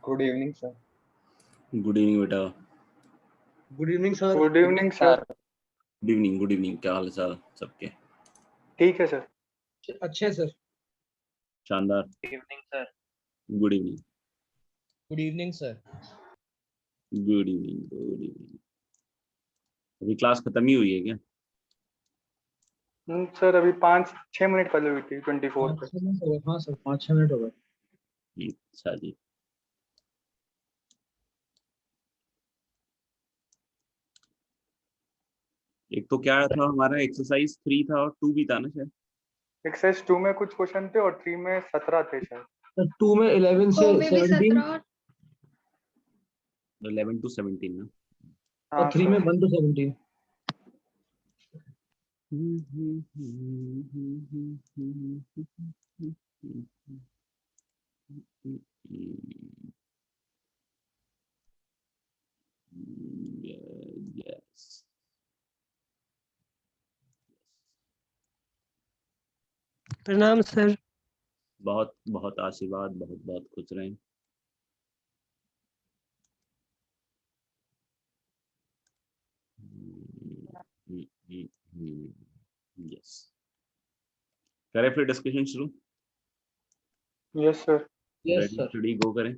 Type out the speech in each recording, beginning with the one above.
Good evening sir. Good evening बेटा। Good evening sir. Good evening sir. Good evening. क्या हाल चाल सबके? ठीक है सर। अच्छे सर। शानदार। Evening sir. Good evening. Good evening sir. Good evening. Good evening. अभी क्लास खत्म ही हुई है क्या? सर अभी 5-6 मिनट पहले हुई थी 24 पे। हाँ सर 5-6 मिनट हो गए। अच्छा जी। एक तो क्या था हमारा, एक्सरसाइज 3 था और 2 भी था ना शायद। एक्सरसाइज 2 में कुछ क्वेश्चन थे और 3 में 17 थे शायद। 2 में 11 से 17 11 to 17 ना। और 3 में 1 to 17। Yes. प्रणाम सर। बहुत बहुत आशीर्वाद, बहुत बहुत खुश रहें। यस, करें फिर डिस्कशन शुरू। Yes sir. Yes ready sir. Study go करें।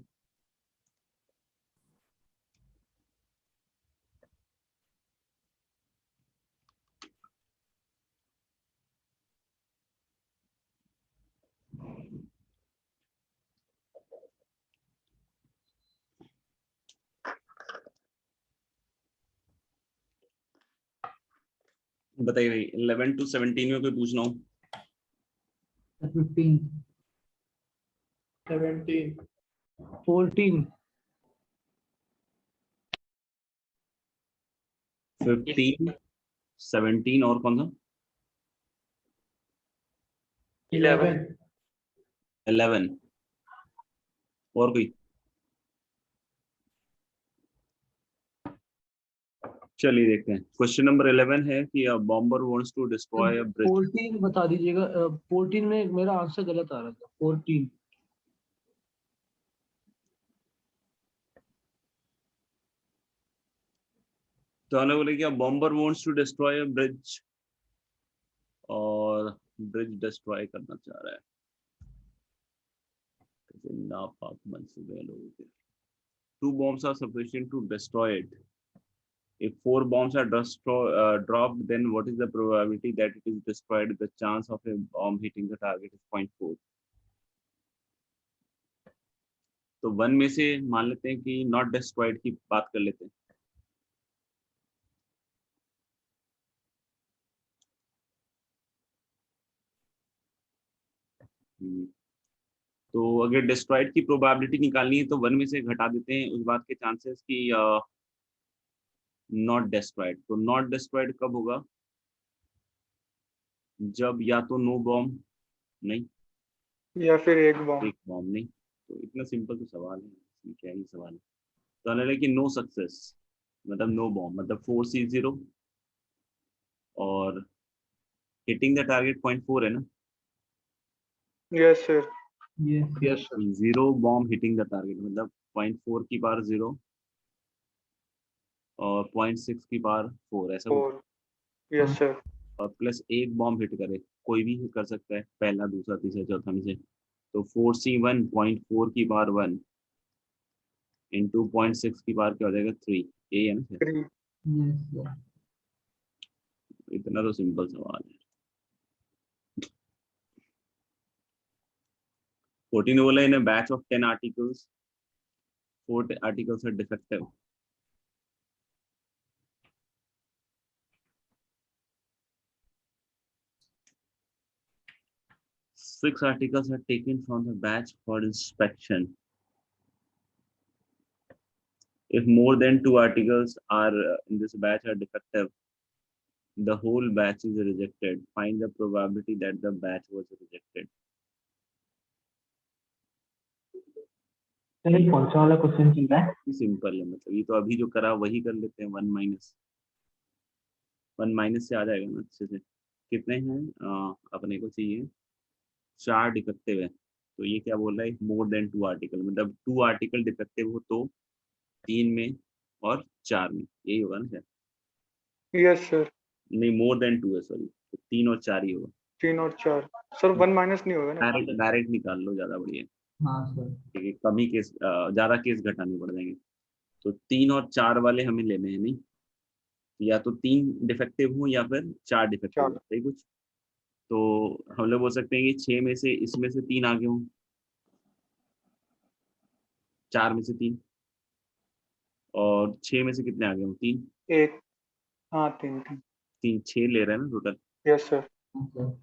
बताइए भाई, 11 to 17 में कोई पूछना हो? 15 17 14 15 17 और कौन सा? 11 11 और कोई? चलिए देखते हैं। क्वेश्चन नंबर 11 है कि a bomber wants to destroy a bridge. 14 बता दीजिएगा। 14 में मेरा आंसर गलत आ रहा था। 14 तो हमने बोले कि bomber wants to destroy a bridge और ब्रिज डिस्ट्रॉय करना चाह रहा है। नापाक मंसूबे लोगों के। 2 bombs are sufficient to destroy it. If 4 bombs are dropped, then what is the probability that it is destroyed? The chance of a bomb hitting the target is 0.4. तो 1 में से मान लेते हैं कि नॉट डिस्ट्रॉयड की बात कर लेते हैं। तो अगर डिस्ट्रॉयड की प्रोबेबिलिटी निकालनी है तो 1 में से घटा देते हैं उस बात के चांसेस कि नॉट डिस्ट्रॉयड। तो नॉट डिस्ट्रॉयड कब होगा? जब या तो नो बॉम्ब नहीं या फिर एक बॉम्ब। एक बॉम्ब नहीं। तो इतना सिंपल तो सवाल है, इसमें क्या ही सवाल है। तो हमने कि नो सक्सेस मतलब नो बॉम्ब मतलब 4C0 और हिटिंग द टारगेट 0.4 है ना। Yes sir. Yes sir. 0 bomb hitting the target मतलब 0.4 की पावर 0 और 0.6 की पावर 4 ऐसा कुछ। 4। Yes sir. और प्लस एक बॉम्ब हिट करे, कोई भी कर सकता है, पहला दूसरा तीसरा चौथा में से। तो 4C1 0.4 की पावर 1 इंटू 0.6 की पावर क्या हो जाएगा 3। ये है ना सर? 3। यस इतना तो सिंपल सवाल है। 14 बोला इन a batch of 10 articles 4 articles are defective. Six articles are taken from the batch for inspection. If more than 2 articles are in this batch are defective, the whole batch is rejected. Find the probability that the batch was rejected. कौन सा वाला question चल रहा है? Simple है, मतलब ये तो अभी जो करा वही कर लेते हैं। 1 माइनस से आ जाएगा ना अच्छे से। कितने हैं अपने को चाहिए? 4 डिफेक्टिव है तो ये क्या बोल रहा है, मोर देन 2 आर्टिकल, मतलब 2 आर्टिकल डिफेक्टिव हो तो 3 में और 4 में, यही होगा ना सर? यस सर, नहीं, मोर देन 2 है, सॉरी, तो 3 और 4 ही होगा। 3 और 4 सर, 1 माइनस नहीं होगा ना? डायरेक्ट निकाल लो, ज्यादा बढ़िया है। हाँ सर। ठीक है, कम ही केस, ज्यादा केस घटाने पड़ जाएंगे। तो 3 और 4 वाले हमें लेने हैं, नहीं या तो 3 डिफेक्टिव हो या फिर 4 डिफेक्टिव हो, 4 सही कुछ। तो हम लोग बोल सकते हैं कि 6 में से इसमें से 3 आगे हों, 4 में से 3, और 6 में से कितने आगे हों, 3। 1, हाँ 3 3, 3 6 ले रहे हैं ना टोटल, यस सर, हाँ सर।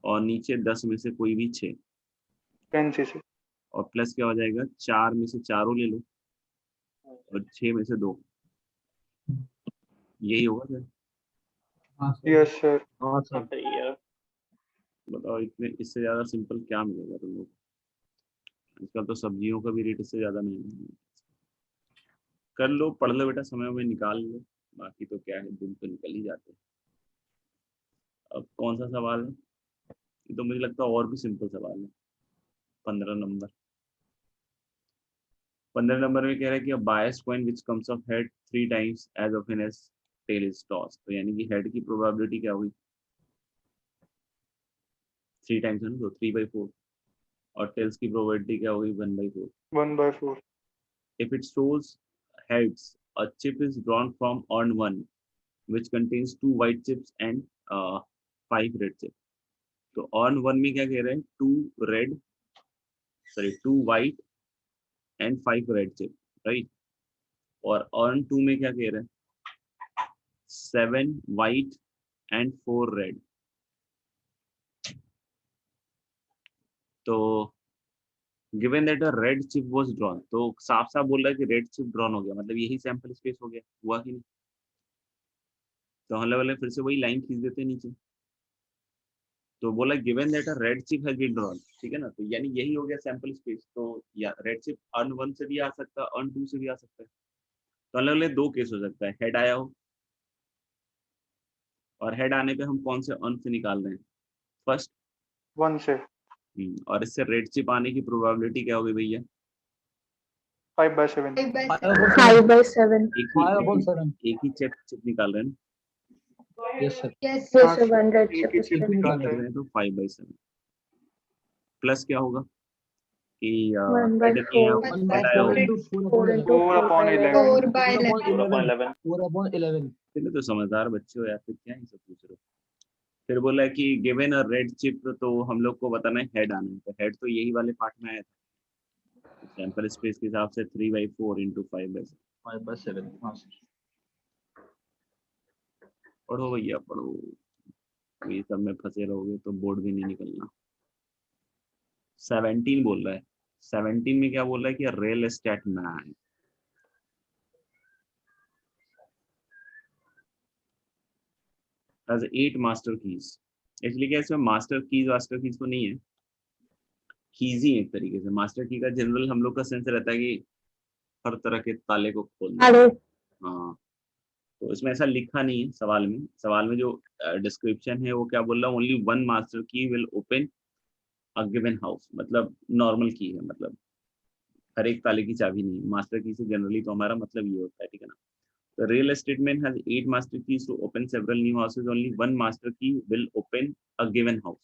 और नीचे 10 में से कोई भी 6, 10 से और प्लस क्या हो जाएगा, 4 में से चारों ले लो और 6 में से 2, यही होगा सर। हाँ सर। यस सर, हाँ सर। बताओ, इतने इससे ज्यादा सिंपल क्या मिलेगा तुम लोग? आजकल तो सब्जियों का भी रेट इससे ज्यादा नहीं है। कर लो, पढ़ लो बेटा, समय में निकाल लो, बाकी तो क्या है, दिन तो निकल ही जाते हैं। अब कौन सा सवाल है? ये तो मुझे लगता है और भी सिंपल सवाल है। 15 नंबर, 15 नंबर में कह रहा है कि bias coin which comes of head 3 times as often as tail is toss, तो यानी कि हेड की प्रोबेबिलिटी क्या हुई, 3 टाइम्स है ना, तो 3/4, और टेल्स की प्रोबेबिलिटी क्या होगी, 1/4। 1/4, If it shows heads, a chip is drawn from urn 1 which contains 2 white chips and 5 red chips. तो urn 1 में क्या कह रहे हैं, 2 white and 5 red chips, right? और urn 2 में क्या कह रहे हैं, 7 white and 4 red. तो given that a red chip was drawn, तो साफ साफ बोल रहा है कि रेड चिप ड्रॉन हो गया, मतलब यही सैंपल स्पेस हो गया, हुआ कि नहीं? तो हम लोग फिर से वही लाइन खींच देते हैं नीचे। तो बोला given that a red chip has been drawn, ठीक है ना, तो यानी यही हो गया सैंपल स्पेस। तो या रेड चिप अर्न 1 से भी आ सकता है, अर्न 2 से भी आ सकता है। तो अलग अलग 2 केस हो सकता है, हेड आया हो, और हेड आने पे हम कौन से अर्न से निकाल रहे हैं, फर्स्ट, 1 से, और इससे रेड चिप आने की प्रोबेबिलिटी क्या होगी भैया, 5/7, 5/7. एक ही चिप निकाल रहे हैं ना, यस सर। Yes, हाँ sir. सर, 100 एक ही चिप Chip निकाल कर रहे रहे हैं, हैं, तो 5/7 प्लस क्या होगा कि 1/4. हेड आया होगा, 4 into 4/11. 4/11. 4/11. चलिए, तो समझदार बच्चे हो यार, फिर क्या ही सब पूछ रहे हो। फिर बोला कि गिवन अ रेड चिप, तो हम लोग को बताना है हेड आना है, तो हेड तो यही वाले पार्ट में आया था, सैंपल स्पेस के हिसाब से 3/4 इंटू 5/7। 5/7. हाँ सर। पढ़ो भैया पढ़ो, ये सब में फंसे रहोगे तो बोर्ड भी नहीं निकलना। 17 बोल रहा है, 17 में क्या बोल रहा है कि real estate man has 8 master keys. Actually क्या इसमें मास्टर कीज तो नहीं है, कीज ही एक तरीके से। मास्टर की का जनरल हम लोग का सेंस रहता है कि हर तरह के ताले को खोलना। हाँ, तो इसमें ऐसा लिखा नहीं है सवाल में। सवाल में जो डिस्क्रिप्शन है वो क्या बोल रहा है, ओनली 1 मास्टर की will open a given house, मतलब नॉर्मल की है, मतलब हर एक ताले की चाबी नहीं। मास्टर की से जनरली तो हमारा मतलब ये होता है, ठीक है ना। The real estate man has 8 master keys to open several new houses. Only 1 master key will open a given house.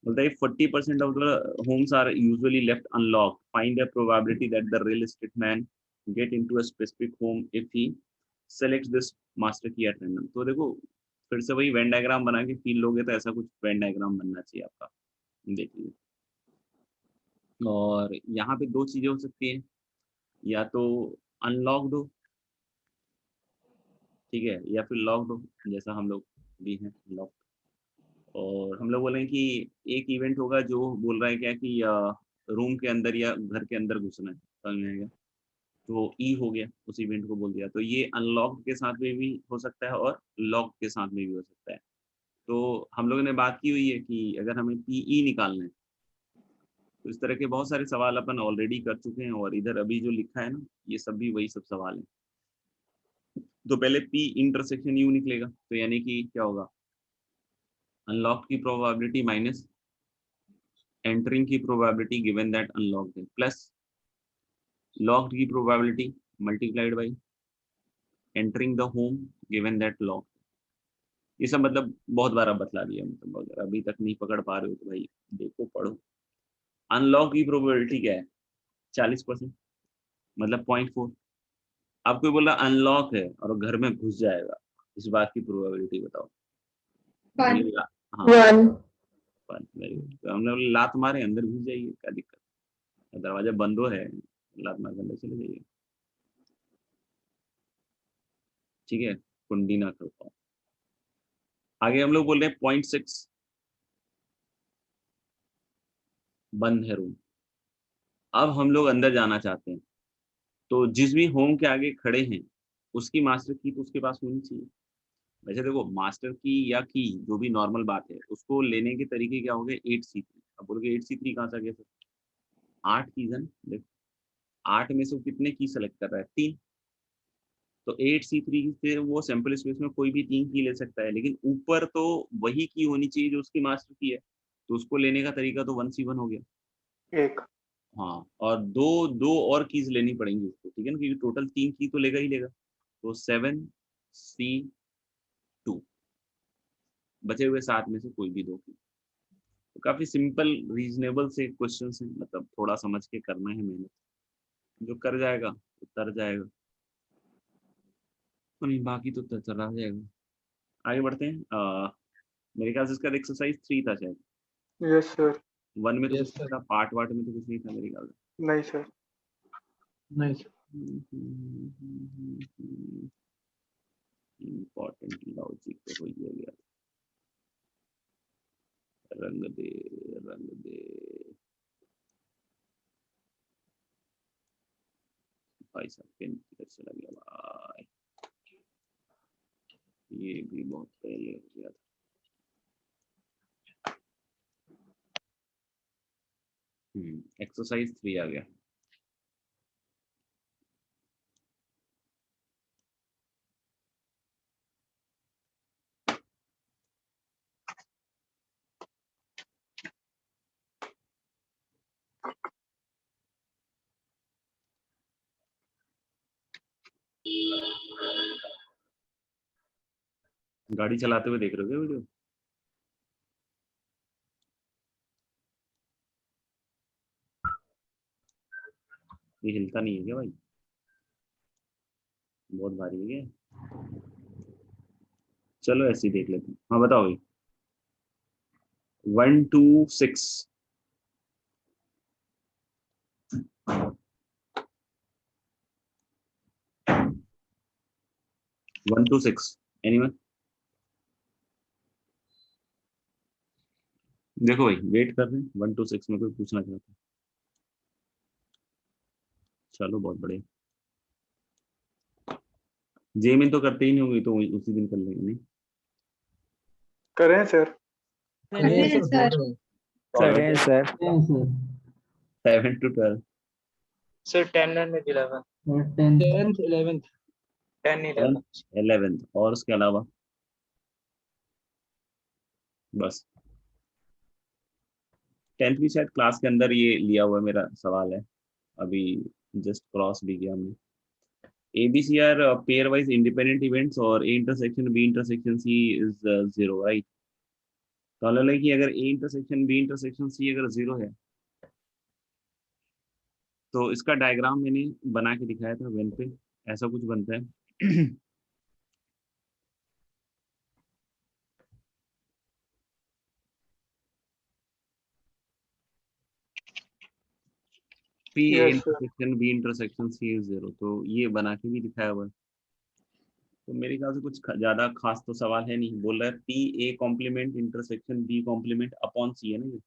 बोलता है 40% of the homes are usually left unlocked. Find the probability that the real estate man get into a specific home if he selects this master key at random. तो देखो, फिर से वही Venn diagram बना के feel लोगे तो ऐसा कुछ वेन डायग्राम बनना चाहिए आपका, देखिए। और यहाँ पे 2 चीजें हो सकती है, या तो अनलॉक्ड हो, ठीक है, या फिर लॉक्ड हो, जैसा हम लोग भी हैं लॉक। और हम लोग बोलें कि एक इवेंट होगा जो बोल रहा है क्या कि रूम के अंदर या घर के अंदर घुसना है, समझ में आएगा, तो ई हो गया, उस इवेंट को बोल दिया। तो ये अनलॉक के साथ में भी हो सकता है और लॉक के साथ में भी हो सकता है। तो हम लोगों ने बात की हुई है कि अगर हमें पीई निकालना है, तो इस तरह के बहुत सारे सवाल अपन ऑलरेडी कर चुके हैं, और इधर अभी जो लिखा है ना, ये सब भी वही सब सवाल है। तो पहले पी इंटरसेक्शन यू निकलेगा, तो यानी कि क्या होगा, अनलॉक की प्रोबेबिलिटी माइनस एंटरिंग की प्रोबेबिलिटी गिवन दैट अनलॉक्ड है प्लस लॉक्ड की probability multiplied by entering the home given that lock. ये सब मतलब बहुत बार अब बतला दिया, मतलब अगर अभी तक नहीं पकड़ पा रहे हो तो भाई देखो पढ़ो। अनलॉक की प्रोबेबिलिटी क्या है 40%, मतलब 0.4। अब कोई बोला अनलॉक है और घर में घुस जाएगा, इस बात की प्रोबेबिलिटी बताओ। One. ये हाँ 1. Very good. तो हमने बोला लात मारे अंदर घुस जाइए, क्या दिक्कत है? दरवाजा बंद हो है, लात मार के अंदर चले जाइए, ठीक है, कुंडी ना कर पाओ। आगे हम लोग बोल रहे हैं 0.6 बंद है रूम। अब हम लोग अंदर जाना चाहते हैं, तो जिस भी होम के आगे खड़े हैं उसकी मास्टर की तो उसके पास होनी चाहिए। वैसे देखो मास्टर की या की जो भी नॉर्मल बात है, उसको लेने के तरीके क्या हो गए 8C3। अब बोलोगे 8C3 कहाँ से आ गया सर? 8 कीज है ना, देखो 8 में से वो कितने की सेलेक्ट कर रहा है? 3। तो 8C3 से वो सैंपल स्पेस में कोई भी 3 की ले सकता है, लेकिन ऊपर तो वही की होनी चाहिए जो उसकी मास्टर की है, तो उसको लेने का तरीका तो 1C1 हो गया। एक। हाँ, और दो दो और कीज लेनी पड़ेंगी उसको, ठीक है ना, क्योंकि टोटल 3 की तो लेगा ही लेगा। तो 7C2, बचे हुए 7 में से कोई भी 2 की। तो काफी सिंपल रीजनेबल से क्वेश्चन है, मतलब थोड़ा समझ के करना है मेहनत, जो कर जाएगा तो तर जाएगा, तो नहीं बाकी तो चला जाएगा। आगे बढ़ते हैं। मेरे ख्याल से इसका एक्सरसाइज 3 था शायद, यस सर। 1 में तो Yes, कुछ नहीं sir. था, पार्ट वार्ट में तो कुछ नहीं था मेरे ख्याल से। नहीं सर। Nice. इम्पोर्टेंट लॉजिक तो हो ही गया। रंग दे रंग दे भाई साहब, पेन किधर चला गया भाई? ये भी बहुत पहले हो गया था। एक्सरसाइज 3 आ गया। गाड़ी चलाते हुए देख रहे हो क्या वीडियो? ये हिलता नहीं है क्या भाई? बहुत भारी है क्या? चलो ऐसे ही देख लेते हैं। हाँ बताओ भाई। 1 2 6 1 2 6 एनीवन? देखो भाई वेट कर रहे हैं, 1 2 6 में कोई पूछना चाहता है? चलो बहुत बढ़िया। जेमिन तो करते ही नहीं होंगे, तो उसी दिन कर लेंगे नहीं? करें सर। Yes, sir. करें sir. Yes, sir. 7 to 12, sir 10 and 11। 10th, 11th. 10 11। 11th और उसके अलावा बस 10th भी शायद क्लास के अंदर ये लिया हुआ मेरा सवाल है, अभी जस्ट क्रॉस भी किया हमने। ABC are pair wise independent events और A intersection B intersection C is 0, right? तो अलग है कि अगर A intersection B intersection C अगर 0 है, तो इसका डायग्राम मैंने बना के दिखाया था वेन पे, ऐसा कुछ बनता है। P A yes sir. Intersection B intersection C is 0, तो ये बना के भी दिखाया हुआ है। तो मेरे ख्याल से कुछ ज्यादा खास तो सवाल है नहीं। बोल रहा है P A complement intersection B complement upon C है ना ये,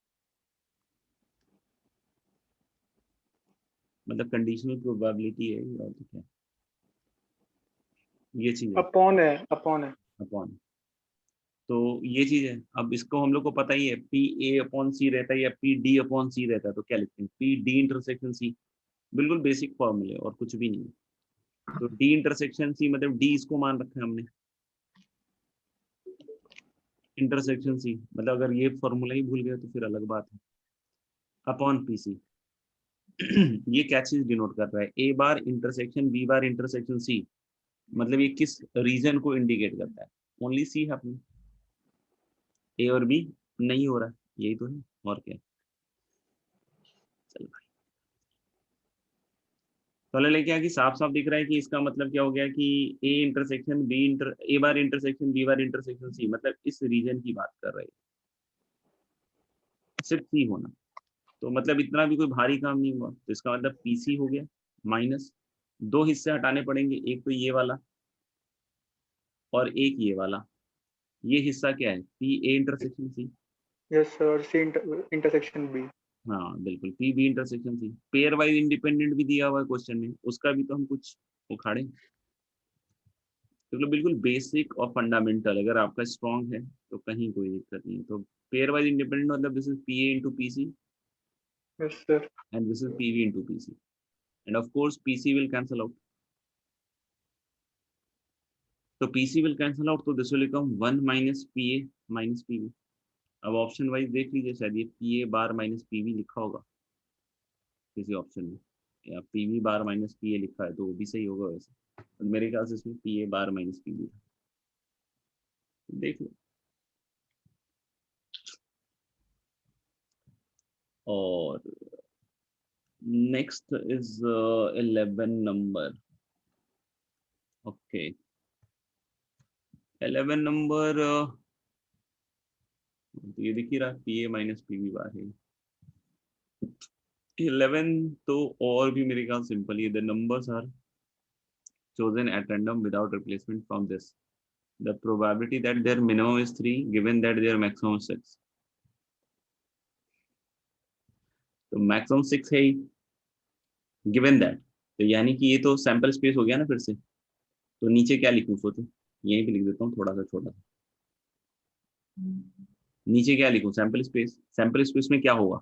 मतलब कंडीशनल प्रोबेबिलिटी है ये, और तो क्या ये चीज है, अपॉन है, अपॉन है। अपॉन। तो ये चीज है। अब इसको हम लोग को पता ही है, P A अपॉन C रहता है या P D अपॉन C रहता है, तो क्या लिखते हैं? P D इंटरसेक्शन C, बिल्कुल बेसिक फॉर्मूले और कुछ भी नहीं है। तो D इंटरसेक्शन C मतलब D इसको मान रखा है हमने, इंटरसेक्शन C मतलब अगर ये फॉर्मूला ही भूल गए तो फिर अलग बात है। Upon PC. ये क्या चीज डिनोट कर रहा है? A bar intersection B bar intersection C, मतलब ये किस रीजन को इंडिकेट करता है? ओनली सी है अपनी, ए और बी नहीं हो रहा, यही तो है और क्या। चलो भाई तो लेके आ कि साफ साफ दिख रहा है कि इसका मतलब क्या हो गया कि A intersection B A bar intersection B bar intersection C, मतलब इस रीजन की बात कर रहे हैं, सिर्फ सी होना। तो मतलब इतना भी कोई भारी काम नहीं हुआ, तो इसका मतलब पीसी हो गया माइनस, दो हिस्से हटाने पड़ेंगे, एक तो ये वाला और एक ये वाला। ये हिस्सा क्या है? P A intersection C. Yes sir, C intersection B. हाँ बिल्कुल, P B intersection C. Pair wise independent भी दिया हुआ है क्वेश्चन में, उसका भी तो हम कुछ उखाड़े। तो बिल्कुल बेसिक और फंडामेंटल अगर आपका स्ट्रॉन्ग है तो कहीं कोई दिक्कत नहीं है। तो पेयर वाइज इंडिपेंडेंट मतलब this is P A into P C yes sir. And this is P V into P C, and of course P C will cancel out. तो P C will cancel out, तो this will become 1 minus P A minus P V. अब option wise देख लीजिए, शायद ये P A bar minus P V लिखा होगा किसी ऑप्शन में, या P V bar minus P A लिखा है तो वो भी सही होगा वैसे, तो मेरे ख्याल से इसमें P A bar minus P V देख लो। और next is 11 number. Okay 11 number, ये दिख ही रहा P A minus P V bar है। 11 तो और भी मेरे ख्याल सिंपल ही, the numbers are chosen at random without replacement from this, the probability that their minimum is 3 given that their maximum is 6। तो मैक्सिमम 6 है ही गिवन दैट, तो यानी कि ये तो सैंपल स्पेस हो गया ना फिर से। तो नीचे क्या लिखूं सोचो, यहीं पे लिख देता हूँ थोड़ा सा छोटा सा। नीचे क्या लिखूं? Sample space. सैंपल स्पेस में क्या होगा?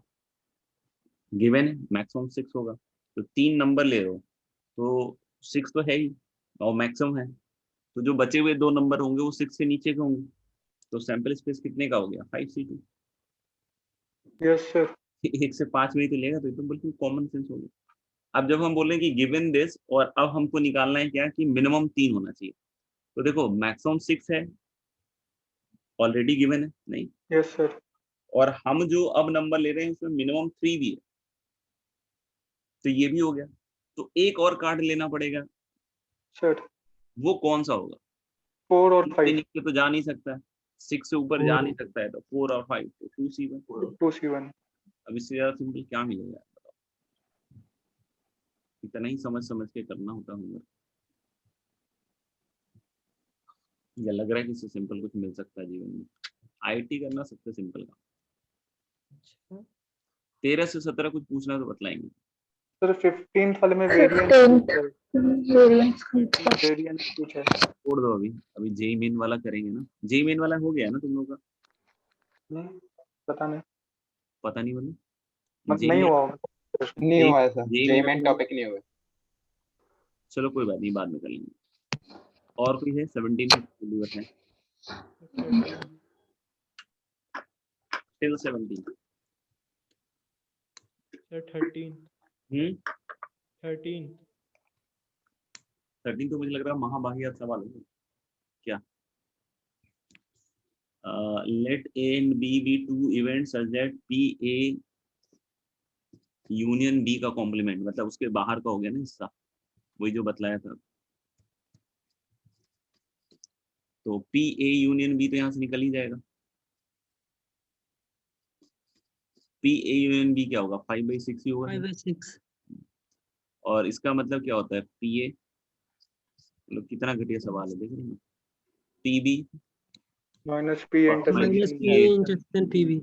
गिवन है मैक्सिमम 6 होगा, तो 3 नंबर ले रहे हो तो 6 तो है ही और मैक्सिमम है, तो जो बचे हुए 2 नंबर होंगे वो 6 से नीचे के होंगे। तो सैंपल स्पेस कितने का हो गया? 5C2। Yes sir. 1 से 5 में ही तो लेगा, तो ये तो बिल्कुल कॉमन सेंस हो गया। अब जब हम बोल रहे हैं कि गिवन दिस, और अब हमको निकालना है क्या कि मिनिमम 3 होना चाहिए, तो देखो मैक्सिमम 6 है ऑलरेडी गिवन है नहीं, यस सर। और हम जो अब नंबर ले रहे हैं उसमें मिनिमम 3 भी है, तो ये भी हो गया। तो एक और कार्ड लेना पड़ेगा, सर वो कौन सा होगा? 4 और 6 से 5। नीचे तो जा नहीं सकता, 6 से ऊपर जा नहीं सकता है, तो 4 और 5 तो 2C1। 2C1। अब इससे ज्यादा सिंपल क्या मिलेगा? इतना ही समझ समझ के करना होता होगा, या लग रहा है कि इससे सिंपल कुछ मिल सकता है जीवन में? आईटी करना सबसे सिंपल काम। 13 से 17 कुछ पूछना तो बतलाएंगे। सर 15th वाले में 15th वेरिएंस वेरिएंस कुछ है। छोड़ दो अभी, अभी जेई मेन वाला करेंगे ना। जेई मेन वाला हो गया ना तुम लोग का? पता नहीं, पता नहीं मतलब नहीं हुआ होगा। नहीं हुआ है sir, JEE JEE main main topic नहीं हुआ। चलो कोई बात नहीं, बाद में कर लेंगे। और कोई है 17 बताएं? टिल 17 सर 13 तो मुझे लग रहा है महाभारत सवाल है क्या? Let A and B be two event such that P A union B का कॉम्प्लीमेंट, मतलब उसके बाहर का हो गया ना हिस्सा, वही जो बतलाया था। तो पी ए यूनियन बी तो यहाँ से निकल ही जाएगा। पी ए यूनियन बी क्या होगा? 5/6 ही होगा। 5/6। और इसका मतलब क्या होता है? पी ए, मतलब कितना घटिया सवाल है, देख रहे हैं? P B minus P minus P A intersection P B.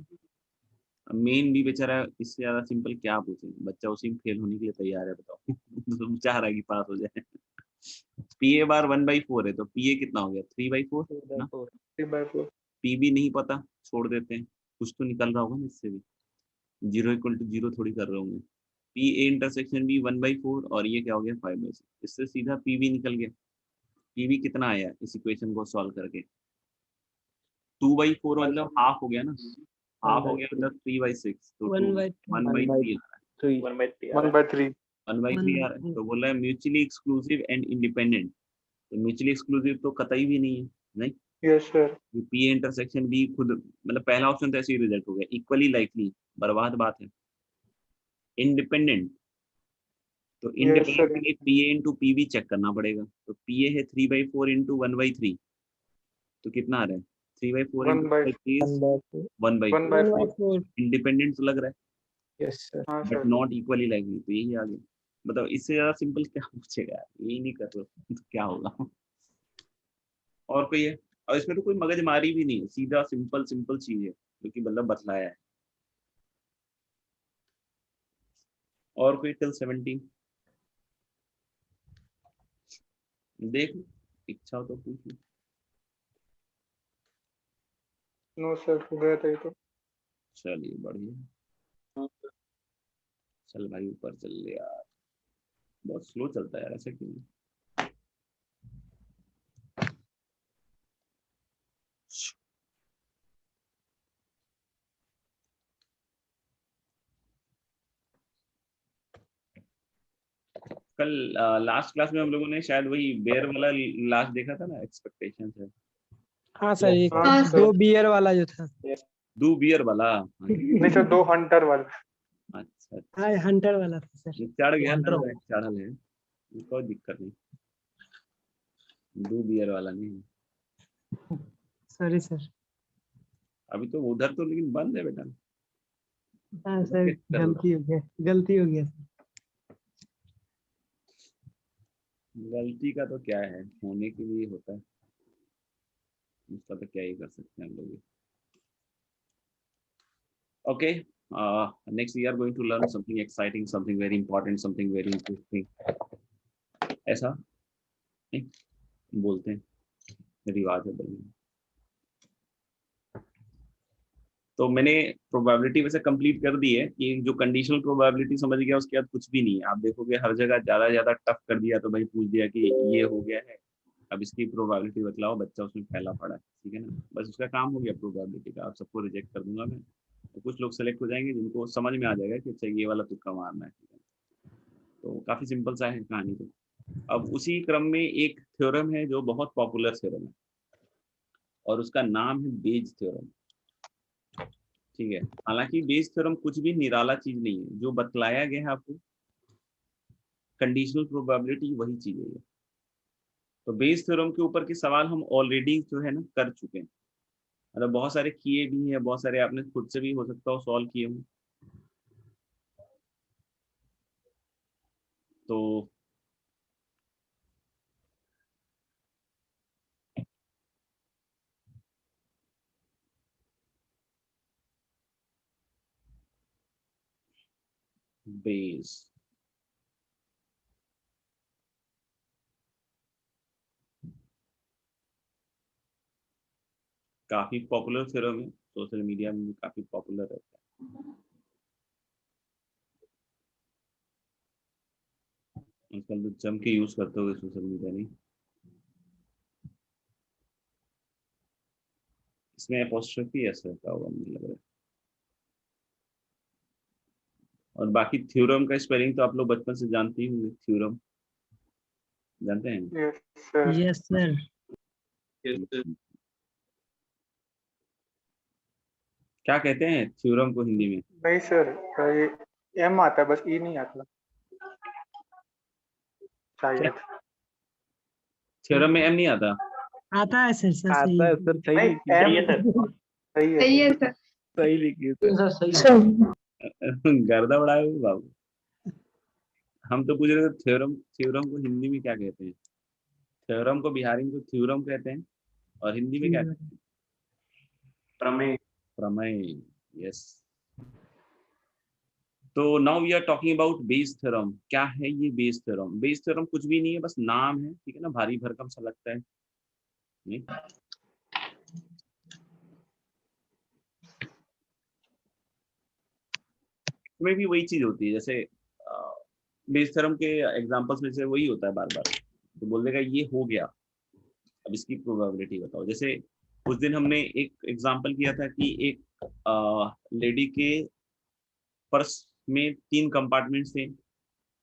Main भी बेचारा, इससे ज्यादा सिंपल क्या पूछे, बच्चा उसी में फेल होने के लिए तैयार है, बताओ। तुम चाह रहा है कि पास हो जाए। पी ए बार 1/4 है, तो पी ए कितना हो गया? 3/4 ना। 3/4। पी बी नहीं पता, छोड़ देते हैं, कुछ तो निकल रहा होगा ना इससे भी। 0 = 0 थोड़ी कर रहे होंगे। पी ए इंटरसेक्शन भी 1/4, और ये क्या हो गया? 5/6। इससे सीधा पी बी निकल गया। पी बी कितना आया इस इक्वेशन को सॉल्व करके? 2/4 मतलब हाफ हो गया ना, हाफ हो गया मतलब 3/6, तो 1 by 1/3 3 1 by 3 1/3 आ रहा है। तो बोल रहा है म्यूचुअली एक्सक्लूसिव एंड इंडिपेंडेंट, तो म्यूचुअली एक्सक्लूसिव तो कतई भी नहीं है, नहीं। Yes sir. P intersection B खुद मतलब पहला ऑप्शन तो ऐसे ही रिजेक्ट हो गया। इक्वली लाइकली, बर्बाद बात है। इंडिपेंडेंट, तो Yes, इंडिपेंडेंट sir. के लिए P A into P B check करना पड़ेगा। तो पी ए है 3/4 इंटू 1/3, तो कितना आ रहा है? 3/4 1 by 1/4 1 by 4. 4 इंडिपेंडेंट तो लग रहा है यस सर हाँ but sir. Not equally likely, तो यही आ गया। मतलब इससे ज्यादा सिंपल क्या पूछेगा यार, यही नहीं कर रहे हो तो क्या होगा। और कोई है? और इसमें तो कोई मगजमारी भी नहीं है, सीधा सिंपल सिंपल चीज है जो कि मतलब बतलाया है। और कोई टिल 17 देख लो, इच्छा हो तो पूछ लो। नो सर, हो गया था ये तो। चलिए बढ़िया, चल भाई ऊपर चल ले यार, बहुत स्लो चलता है यार, ऐसा क्यों? कल लास्ट क्लास में हम लोगों ने शायद वही बेयर वाला लास्ट देखा था ना, एक्सपेक्टेशन है। हाँ सर, ये हाँ सर। 2 बियर वाला जो था। दो बियर वाला, नहीं सर, 2 हंटर वाला। अच्छा हाँ, हंटर वाला था सर। चढ़ गया Hunter था, चढ़ल है, कोई दिक्कत नहीं। दो बियर वाला नहीं, सॉरी सर। अभी तो उधर तो लेकिन बंद है बेटा। हाँ सर, गलती हो गया, गलती हो गया सर। गलती का तो क्या है, होने के लिए होता है, उसका तो क्या ही कर सकते हैं हम लोग। Okay, next we are going to learn something exciting, something very important, something very interesting. ऐसा नहीं बोलते हैं, रिवाज है बोलने। तो मैंने प्रोबेबिलिटी वैसे कंप्लीट कर दी है कि जो कंडीशनल प्रोबेबिलिटी समझ गया, उसके बाद कुछ भी नहीं है। आप देखोगे हर जगह ज्यादा टफ कर दिया, तो भाई पूछ दिया कि ये हो गया है, अब इसकी प्रोबेबिलिटी बतलाओ, बच्चा उसमें फैला पड़ा है, ठीक है ना, बस उसका काम हो गया प्रोबेबिलिटी का। आप सबको रिजेक्ट कर दूंगा मैं, तो कुछ लोग सेलेक्ट हो जाएंगे जिनको समझ में आ जाएगा कि अच्छा ये वाला तुक्का मारना है, ठीक है। तो काफी सिंपल सा है कहानी तो। अब उसी क्रम में एक थ्योरम है जो बहुत पॉपुलर थ्योरम है, और उसका नाम है बेज थ्योरम, ठीक है। हालांकि बेज थ्योरम कुछ भी निराला चीज नहीं है, जो बतलाया गया है आपको कंडीशनल प्रोबेबिलिटी वही चीज है। तो बेज थ्योरम के ऊपर के सवाल हम ऑलरेडी जो है ना कर चुके हैं, मतलब बहुत सारे किए भी हैं, बहुत सारे आपने खुद से भी हो सकता हो सॉल्व किए हों। तो बेस काफी पॉपुलर थ्योरम है, सोशल मीडिया में भी काफी पॉपुलर रहता है। आजकल तो जम के यूज करते हो सोशल मीडिया, नहीं? इसमें एपोस्ट्रोफी ऐसा होता होगा मुझे लग रहा है। और बाकी थ्योरम का स्पेलिंग तो आप लोग बचपन से जानते ही होंगे, थ्योरम जानते हैं? Yes sir. Yes sir. क्या कहते हैं थ्योरम को हिंदी में? नहीं सर, ये एम आता है, बस ई नहीं आता शायद। थ्योरम में एम नहीं आता? आता है सर, सर सही आता है। है सर, सही नहीं, लिखिए एम सही है सर। सही लिखिए सर। सर सही है। सही। गर्दा उड़ाए हुए बाबू। हम तो पूछ रहे थे थ्योरम, थ्योरम को हिंदी में क्या कहते हैं? थ्योरम को बिहारी में तो थ्योरम कहते हैं, और हिंदी में क्या कहते हैं? प्रमेय। प्रमेय, यस। तो now we are talking about Bayes theorem. क्या है ये बेस थ्योरम? बेस थ्योरम कुछ भी नहीं है, बस नाम है, ठीक है ना, भारी भरकम सा लगता है, नहीं? इसमें भी वही चीज होती है, जैसे बेस थ्योरम के एग्जांपल्स में से वही होता है बार बार, तो बोल देगा ये हो गया, अब इसकी प्रोबेबिलिटी बताओ। जैसे उस दिन हमने एक एग्जांपल किया था कि एक लेडी के पर्स में 3 कंपार्टमेंट थे।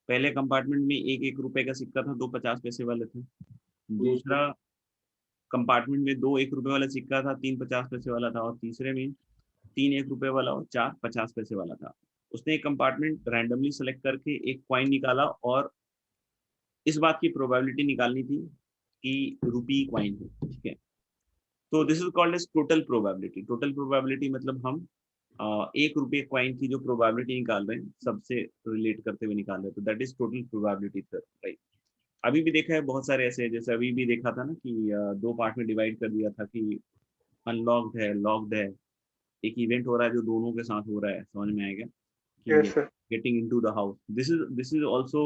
पहले कंपार्टमेंट में 1-1 रुपए का सिक्का था, 2 50 पैसे वाले थे। दूसरा कंपार्टमेंट में 2 1 रुपए वाला सिक्का था, 3 50 पैसे वाला था, और तीसरे में 3 1 रुपए वाला और 4 50 पैसे वाला था। उसने एक कंपार्टमेंट रैंडमली सेलेक्ट करके एक कॉइन निकाला और इस बात की प्रोबेबिलिटी निकालनी थी कि रुपी कॉइन है, ठीक है। तो this is called as total probability. Total probability मतलब हम 1 रुपये कॉइन की जो प्रोबेबिलिटी निकाल रहे हैं सबसे रिलेट करते हुए निकाल रहे हैं, तो that is total probability, right. अभी भी देखा है बहुत सारे ऐसे, जैसे अभी भी देखा था ना कि 2 पार्ट में डिवाइड कर दिया था कि अनलॉक्ड है, लॉक्ड है। एक इवेंट हो रहा है जो दोनों के साथ हो रहा है, समझ में आएगा yes sir. Getting into the house. This is also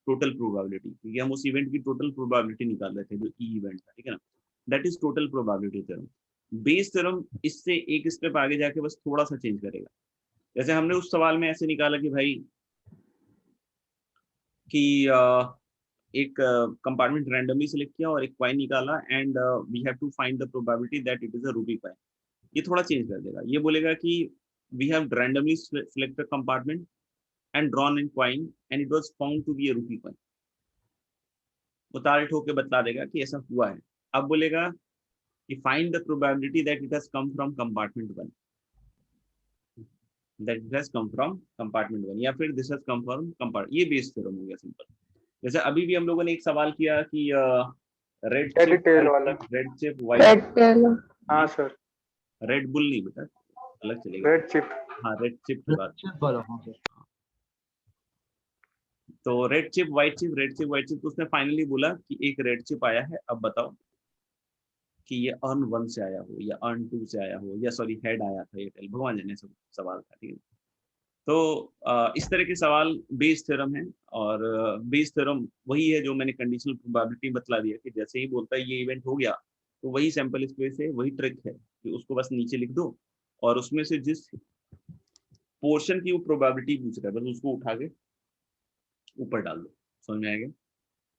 total probability, क्योंकि हम उस इवेंट की टोटल प्रोबेबिलिटी निकाल रहे थे जो ई इवेंट था, ठीक है ना। That is total probability theorem. Bayes theorem इससे एक स्टेप आगे जाके बस थोड़ा सा चेंज करेगा। जैसे हमने उस सवाल में ऐसे निकाला कि भाई कि एक कंपार्टमेंट रैंडमली सिलेक्ट किया और एक कॉइन निकाला and we have to find the probability that it is a rupee coin. ये थोड़ा चेंज कर देगा, ये बोलेगा कि we have randomly select a compartment and drawn in coin and it was found to be a rupee coin। उतार ठोक के बता देगा कि ऐसा हुआ है। अब बोलेगा कि find the probability that it has come from compartment 1, that it has come from compartment 1, या फिर this has come from compartment। ये बेस थ्योरम हो गया सिंपल। जैसे अभी भी हम लोगों ने एक सवाल किया कि रेड Red चिप tail वाला। Red chip white, Red tail. हाँ सर। रेड बुल नहीं बेटा, अलग चलेगा। Red chip. हाँ रेड चिप की बात। Chip वाला, हाँ सर। तो red chip white chip, red chip white chip, तो उसने फाइनली बोला कि एक रेड चिप आया है। अब बताओ कि ये अर्न 1 से आया हो या अर्न 2 से आया हो, या सॉरी हेड आया था, ये टेल, भगवान जाने सब सवाल था, ठीक है। तो इस तरह के सवाल बेस थ्योरम है, और बेस थ्योरम वही है जो मैंने कंडीशनल प्रोबेबिलिटी बतला दिया कि जैसे ही बोलता है ये इवेंट हो गया तो वही सैंपल स्पेस है, वही ट्रिक है कि उसको बस नीचे लिख दो और उसमें से जिस पोर्शन की वो प्रोबेबिलिटी पूछ रहा है बस उसको उठा के ऊपर डाल दो, समझ में आएगा।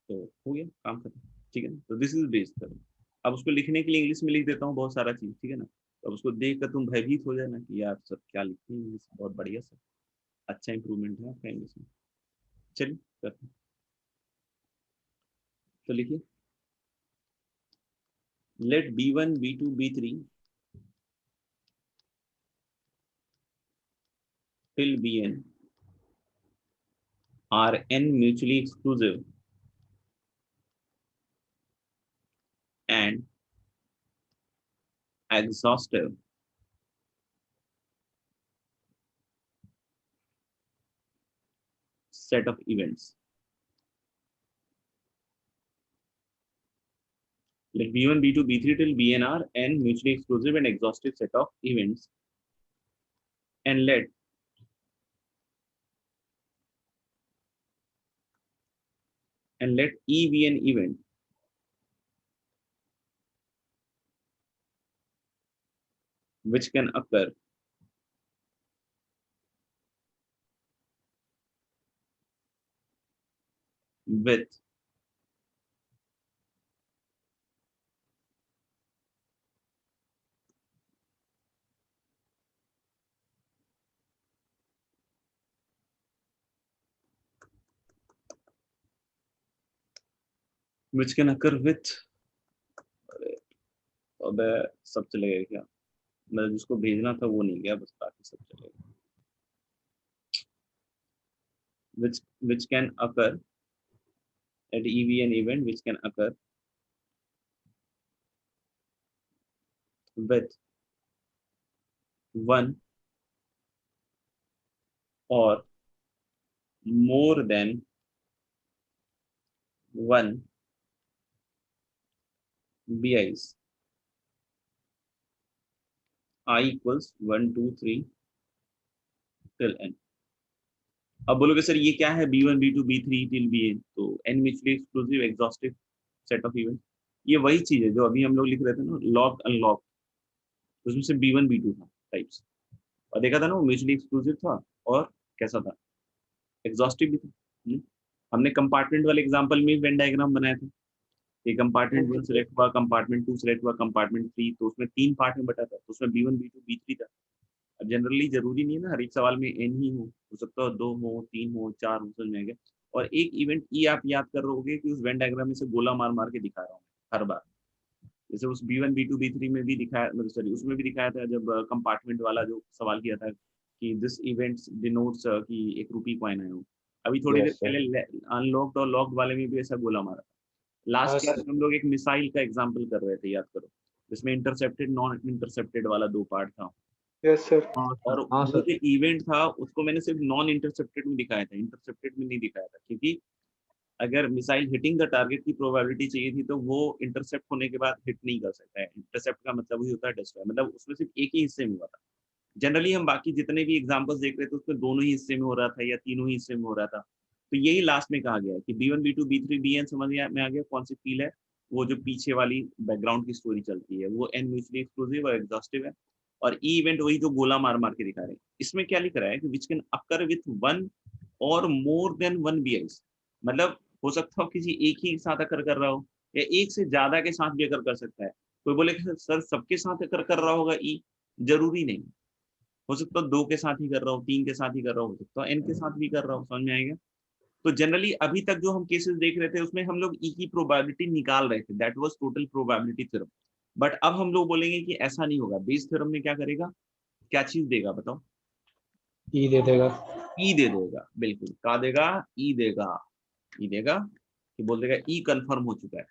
तो हो गया काम खत्म, ठीक है ना। तो दिस इज बेस थ्योरम। अब उसको लिखने के लिए इंग्लिश में लिख देता हूँ बहुत सारा चीज, ठीक है ना। तो अब उसको देख कर तुम भयभीत हो जाना कि यार सर क्या लिखते हैं इंग्लिश, बहुत बढ़िया सर, अच्छा इंप्रूवमेंट है आपका इंग्लिश में। चलिए करते हैं, तो लिखिए late B1 B2 B3 till Bn are n mutually exclusive and exhaustive set of events। Let B1 B2 B3 till Bn are n mutually exclusive and exhaustive set of events, and let E be an event which can occur with अबे सब चलेगा क्या, मतलब जिसको भेजना था वो नहीं गया, बस बाकी सब चलेगा। which can occur at EV an event which can occur with one or more than one BIs, I equals 1 2 3 till n। अब बोलोगे सर ये क्या है B1 B2 B3 till Bn, तो n mutually exclusive exhaustive set of event, ये वही चीज है जो अभी हम लोग लिख रहे थे ना, लॉक अनलॉक, उसमें से B1 B2 था टाइप्स, और देखा था ना वो म्यूचुअली एक्सक्लूसिव था और कैसा था, एग्जॉस्टिव भी था। हमने कंपार्टमेंट वाले एग्जांपल में वेन डायग्राम बनाया था कि कंपार्टमेंट 1 सिलेक्ट हुआ, कंपार्टमेंट 2 सिलेक्ट हुआ, कंपार्टमेंट 3, तो उसमें 3 पार्ट में बटा था, तो उसमें B1 B2 B3 था। जनरली जरूरी नहीं है ना हर एक सवाल में n ही हो सकता है 2 हो 3 हो 4 हो, समझ में आएगा। और एक इवेंट ई आप याद कर रहोगे कि उस वेन डायग्राम में से गोला मार मार के दिखा रहा हूँ हर बार। जैसे उस B1 B2 B3 में भी दिखाया, मतलब सॉरी उसमें भी दिखाया था जब कंपार्टमेंट वाला जो सवाल किया था कि दिस इवेंट डिनोट्स कि 1 रुपी कॉइन आया हो। अभी थोड़ी देर Yes, sir. पहले अनलॉक्ड और लॉक्ड वाले में भी ऐसा गोला मारा था। लास्ट हाँ, क्लास sir. में हम लोग एक मिसाइल का एग्जाम्पल कर रहे थे, याद करो, जिसमें इंटरसेप्टेड नॉन इंटरसेप्टेड वाला 2 पार्ट था। Yes sir. और हाँ वो सर। जो इवेंट था उसको मैंने सिर्फ नॉन इंटरसेप्टेड में दिखाया था, इंटरसेप्टेड में नहीं दिखाया था, क्योंकि अगर मिसाइल हिटिंग द टारगेट की प्रोबेबिलिटी चाहिए थी तो वो इंटरसेप्ट होने के बाद हिट नहीं कर सकता है। इंटरसेप्ट का मतलब वही होता है डिस्ट्रॉय, मतलब उसमें सिर्फ एक ही हिस्से में हुआ था। जनरली हम बाकी जितने भी एग्जांपल्स देख रहे थे उसमें दोनों ही हिस्से में हो रहा था या तीनों ही हिस्से में हो रहा था। तो यही लास्ट में कहा गया है कि B1 B2 B3 Bn समझ में आ गया कौन सी फील है, वो जो पीछे वाली बैकग्राउंड की स्टोरी चलती है वो n म्यूचुअली एक्सक्लूसिव और एग्जॉस्टिव है। और ई इवेंट वही जो गोला मार मार के दिखा रहे हैं। इसमें क्या लिख रहा है कि विच कैन अकर विथ 1 और मोर देन 1 BIs, मतलब हो सकता हो किसी एक ही साथ अकर कर रहा हो या एक से ज्यादा के साथ भी अकर कर सकता है। कोई बोले कि सर सबके साथ अकर कर रहा होगा ई, जरूरी नहीं, हो सकता है 2 के साथ ही कर रहा हूँ, 3 के साथ ही कर रहा हूँ, हो सकता है n के साथ भी कर रहा हूँ, समझ में आएगा। तो जनरली अभी तक जो हम केसेस देख रहे थे उसमें हम लोग ई की प्रोबेबिलिटी निकाल रहे थे, that was total probability theorem. But अब हम लोग बोलेंगे कि ऐसा नहीं होगा, बेस थ्योरम में क्या करेगा, क्या चीज देगा बताओ, E दे देगा। ई दे देगा, बिल्कुल क्या देगा, ई देगा, ई देगा कि बोल देगा ई कंफर्म हो चुका है।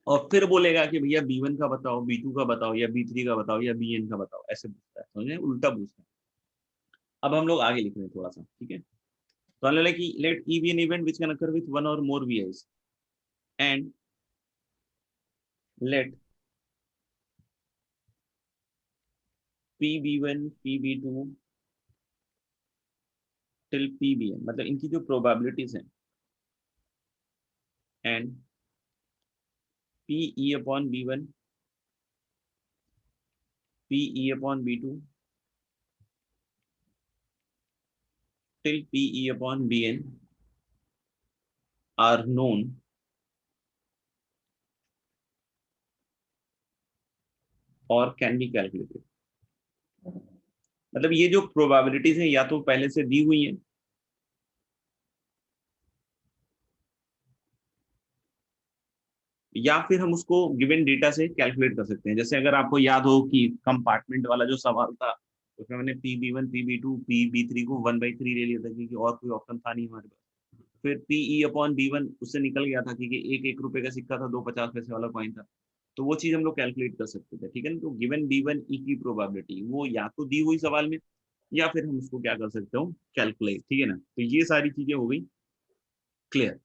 और फिर बोलेगा कि भैया B1 का बताओ, B2 का बताओ या B3 का बताओ या Bn का बताओ, ऐसे पूछता है, समझे, उल्टा पूछता है। अब हम लोग आगे लिख रहे हैं थोड़ा सा, ठीक है। तो हमने कि late E be an event which can occur with 1 or more VIs and let PB1 PB2 till PBN, मतलब इनकी जो प्रोबेबिलिटीज हैं, and PE upon B1 PE upon B2 till PE upon Bn are known और can be calculated. मतलब ये जो probabilities हैं या तो पहले से दी हुई हैं या फिर हम उसको गिवन डेटा से कैलकुलेट कर सकते हैं। जैसे अगर आपको याद हो कि कंपार्टमेंट वाला जो सवाल था उसमें मैंने PB1 PB2 PB3 को 1/3 ले लिया था क्योंकि और कोई ऑप्शन था नहीं हमारे पास। फिर PE upon B1 उससे निकल गया था क्योंकि एक रुपए का सिक्का था, 2 50 पैसे वाला कॉइन था, तो वो चीज हम लोग कैलकुलेट कर सकते थे, ठीक है ना। तो गिवन B1 E की प्रोबेबिलिटी वो या तो दी हुई सवाल में या फिर हम उसको क्या कर सकते हो, कैलकुलेट, ठीक है ना। तो ये सारी चीजें हो गई क्लियर।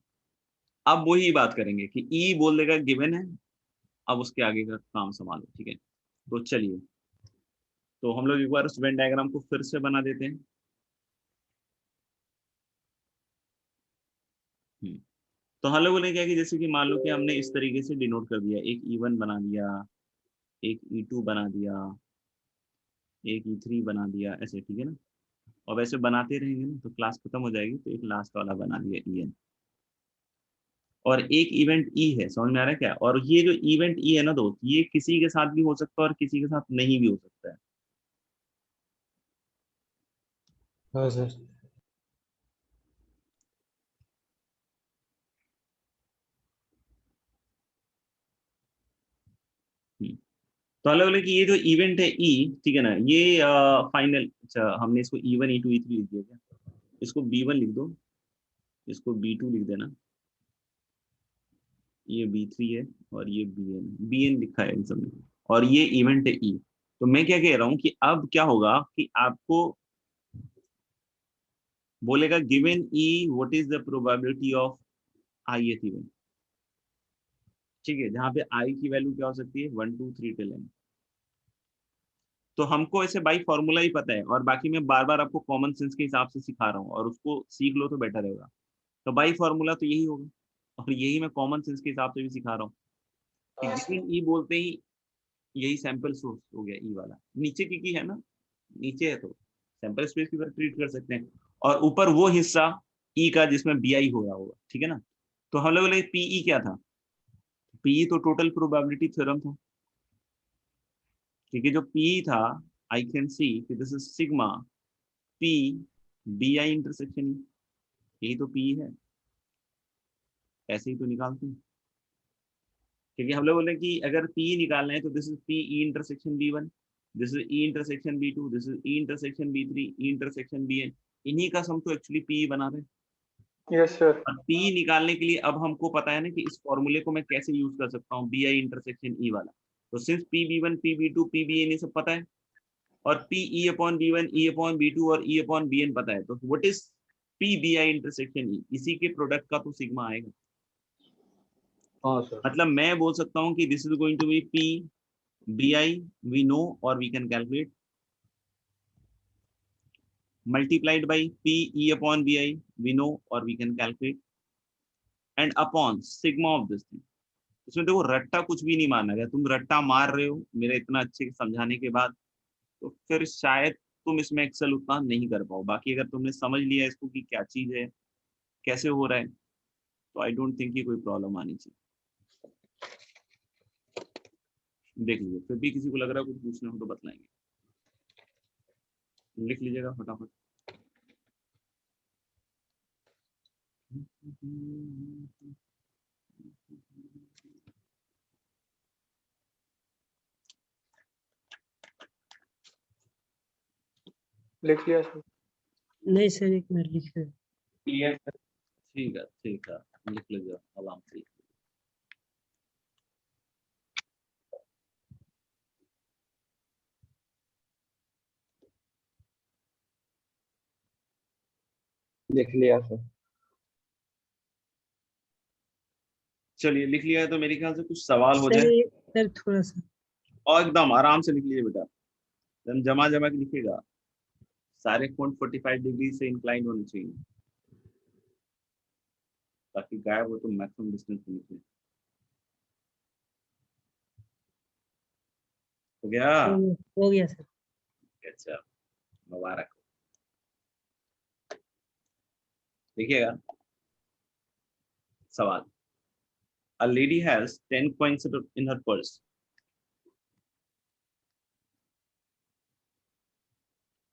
अब वही बात करेंगे कि ई बोल देगा गिवन है, अब उसके आगे का काम संभालो, ठीक है। तो चलिए, तो हम लोग एक बार उस वेन डायग्राम को फिर से बना देते हैं। तो हम लोगों ने क्या कि जैसे कि मान लो कि हमने इस तरीके से डिनोट कर दिया, एक E1 बना दिया, एक E2 बना दिया, एक E3 बना दिया, ऐसे, ठीक है ना। और वैसे बनाते रहेंगे ना तो क्लास खत्म हो जाएगी, तो एक लास्ट वाला बना दिया EN, और एक इवेंट ई है, समझ में आ रहा है क्या। और ये जो इवेंट ई है ना दोस्त, ये किसी के साथ भी हो सकता है और किसी के साथ नहीं भी हो सकता है। हाँ सर। तो अलग अलग ये जो इवेंट है ई, ठीक है ना, ये फाइनल, अच्छा हमने इसको E1 E2 E3 लिख दिया क्या, इसको B1 लिख दो, इसको B2 लिख देना, ये B3 है और ये BN लिखा है इन सब में, और ये इवेंट है ई। तो मैं क्या कह रहा हूँ कि अब क्या होगा कि आपको बोलेगा given E what is the probability of ith event, ठीक है, जहां पे आई की वैल्यू क्या हो सकती है 1 2 3 till n। तो हमको ऐसे बाई फॉर्मूला ही पता है और बाकी मैं बार बार आपको कॉमन सेंस के हिसाब से सिखा रहा हूँ और उसको सीख लो तो बेटर रहेगा। तो बाई फॉर्मूला तो यही होगा और यही मैं कॉमन सेंस के हिसाब से भी सिखा रहा हूँ कि गिवन ई बोलते ही यही सैंपल सोर्स हो गया ई वाला, नीचे की है ना, नीचे है तो सैंपल स्पेस की तरह ट्रीट कर सकते हैं, और ऊपर वो हिस्सा ई का जिसमें BI हो रहा होगा, ठीक है ना। तो हम लोग PE क्या था, PE तो टोटल प्रोबेबिलिटी थ्योरम था, क्योंकि जो P था, I can see कि this is sigma P BI intersection, यही तो P है, ऐसे ही तो निकालते हैं। क्योंकि हम लोग बोले कि अगर P निकालना है तो this is P E intersection B1, this is E intersection B2, this is E intersection B3, E intersection BN, इन्हीं का सम तो एक्चुअली P बना रहे हैं। Yes sir. और P निकालने के लिए अब हमको पता है ना कि इस फॉर्मूले को मैं कैसे यूज कर सकता हूँ, BI इंटरसेक्शन E वाला। तो सिंस PB1 PB2 PBN ये सब पता है, और PE upon B1 E upon B2 और E अपॉन BN पता है, तो what is PBI intersection E, इसी के प्रोडक्ट का तो सिग्मा आएगा। हाँ सर। मतलब मैं बोल सकता हूँ कि this is going to be P BI we know or we can calculate, multiplied by PE upon BI we know or we can calculate, and upon sigma of this thing। इसमें देखो रट्टा कुछ भी नहीं मारना है, तुम रट्टा मार रहे हो मेरे इतना अच्छे से समझाने के बाद, तो फिर शायद तुम इसमें एक्सेल उतना नहीं कर पाओ। बाकी अगर तुमने समझ लिया इसको कि क्या चीज है, कैसे हो रहा है, तो आई डोंट थिंक कि कोई प्रॉब्लम आनी चाहिए। देख लीजिए, फिर भी किसी को लग रहा है कुछ पूछना हो तो बतलाएंगे, लिख लीजिएगा फटाफट। लिख लिया सर। नहीं सर, एक मिनट लिख रहे हैं। ठीक है ठीक है, लिख लीजिए आराम से। लिख लिया सर। चलिए लिख लिया है तो मेरे ख्याल से कुछ सवाल हो सर जाए, सर थोड़ा सा। और एकदम आराम से लिख लीजिए बेटा, एकदम जमा जमा के लिखिएगा, सारे फ़ॉन्ट 45 डिग्री से इंक्लाइन होने चाहिए, ताकि गायब हो तो मैक्सिमम डिस्टेंस पे लिखिए। हो गया? हो गया सर। अच्छा, मुबारक। देखिएगा सवाल, a lady has 10 coins in her purse,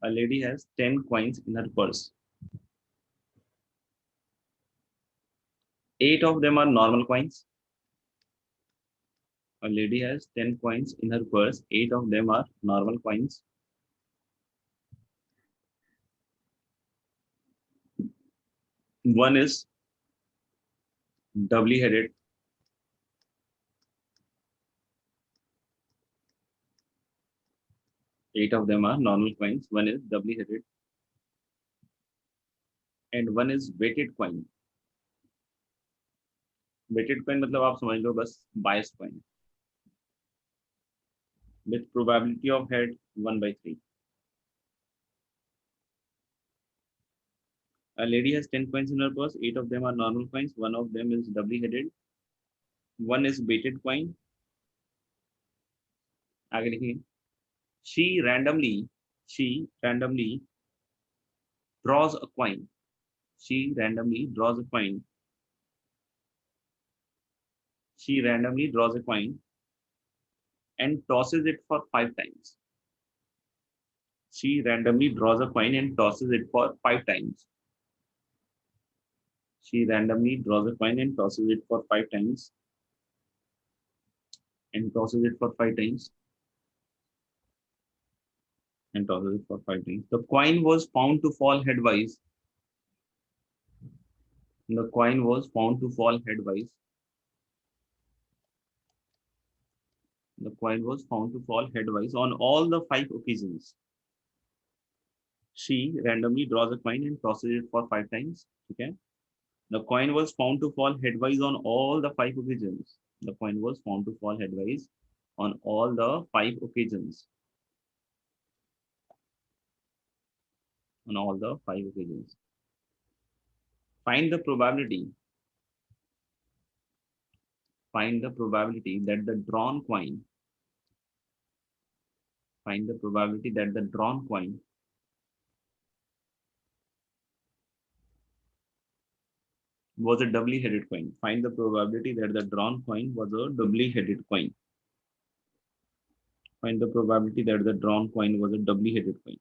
a lady has 10 coins in her purse, 8 of them are normal coins, a lady has 10 coins in her purse, 8 of them are normal coins, one is doubly headed, eight of them are normal coins, one is doubly headed, and one is weighted coin। weighted coin मतलब आप समझ लो बस bias coin, with probability of head 1/3। A lady has 10 coins in her purse, 8 of them are normal coins, one of them is doubly headed, one is weighted coin। आगे लिखिए, she randomly draws a coin, she randomly draws a coin, she randomly draws a coin and tosses it for 5 times, she randomly draws a coin and tosses it for 5 times, she randomly draws a coin and tosses it for 5 times, and tosses it for 5 times, and tosses it for 5 times. The coin was found to fall headwise, the coin was found to fall headwise, the coin was found to fall headwise on all the 5 occasions, she randomly draws a coin and tosses it for 5 times, okay? The coin was found to fall headwise on all the 5 occasions, the coin was found to fall headwise on all the 5 occasions, on all the 5 occasions. Find the probability that the drawn coin, find the probability that the drawn coin was a doubly headed coin. Find the probability that the drawn coin was a doubly headed coin. Find the probability that the drawn coin was a doubly headed coin.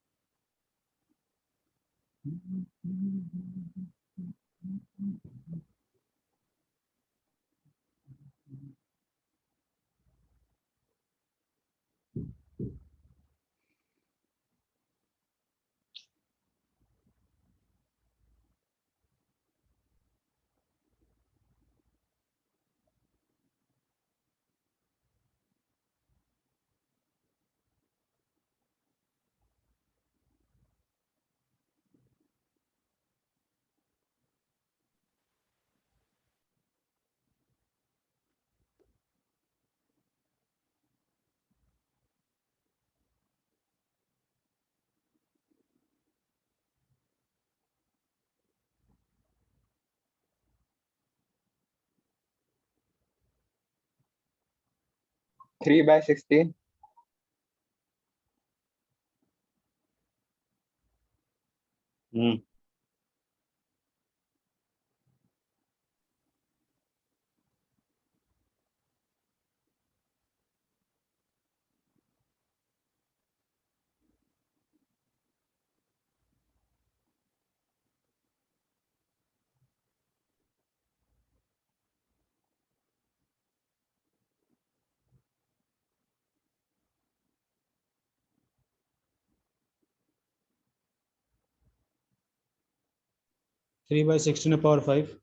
Three by 16. Hmm. Three by 16 power 5.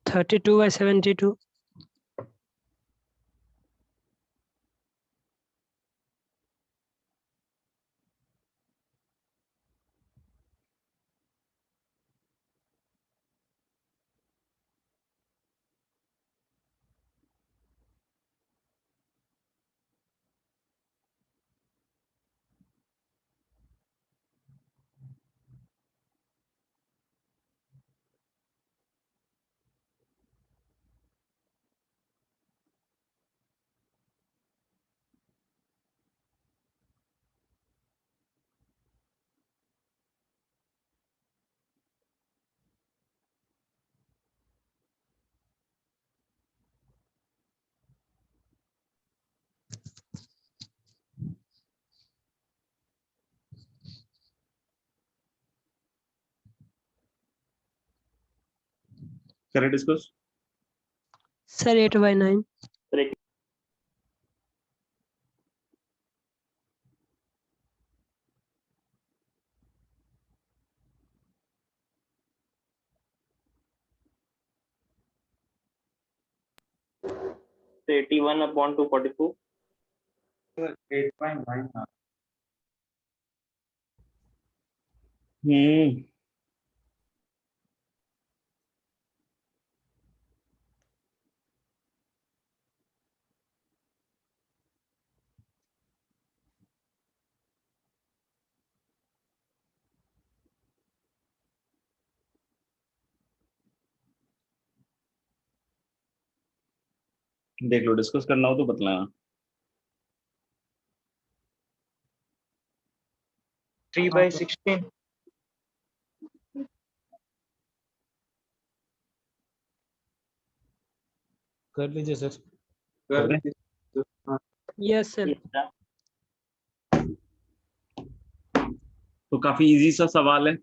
Thirty-two by 72. Correct discuss. Sir, 8 by 9. So 81 upon 242. 8.9. Hmm. देख लो, discuss करना हो तो बतलाना. 3 by 16. कर लीजिए sir. कर दें? Yes, sir. तो काफी इजी सा सवाल है.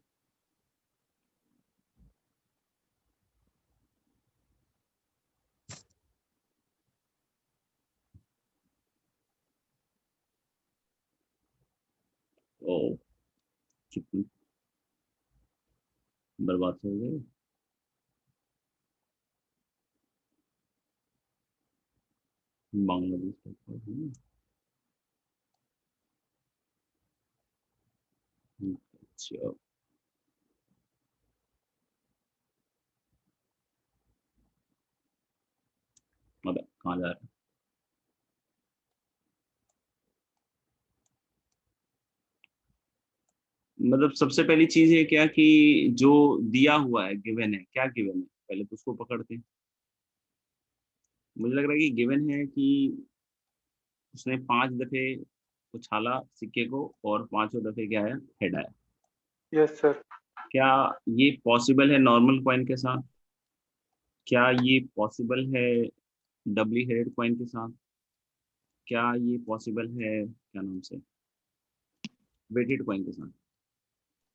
ओ, कितनी बर्बाद हो गई. बांग्लादेश अच्छा. मतलब कहाँ जा रहा है? मतलब सबसे पहली चीज है क्या कि जो दिया हुआ है, गिवन है, क्या गिवन है, पहले तो उसको पकड़ते हैं. मुझे लग रहा है कि गिवन है कि उसने 5 दफे उछाला सिक्के को और 5वें दफे क्या है, हेड आया. Yes sir. क्या ये पॉसिबल है नॉर्मल कॉइन के साथ? क्या ये पॉसिबल है डबली हेडेड कॉइन के साथ? क्या ये पॉसिबल है क्या नाम से वेटेड कॉइन के साथ?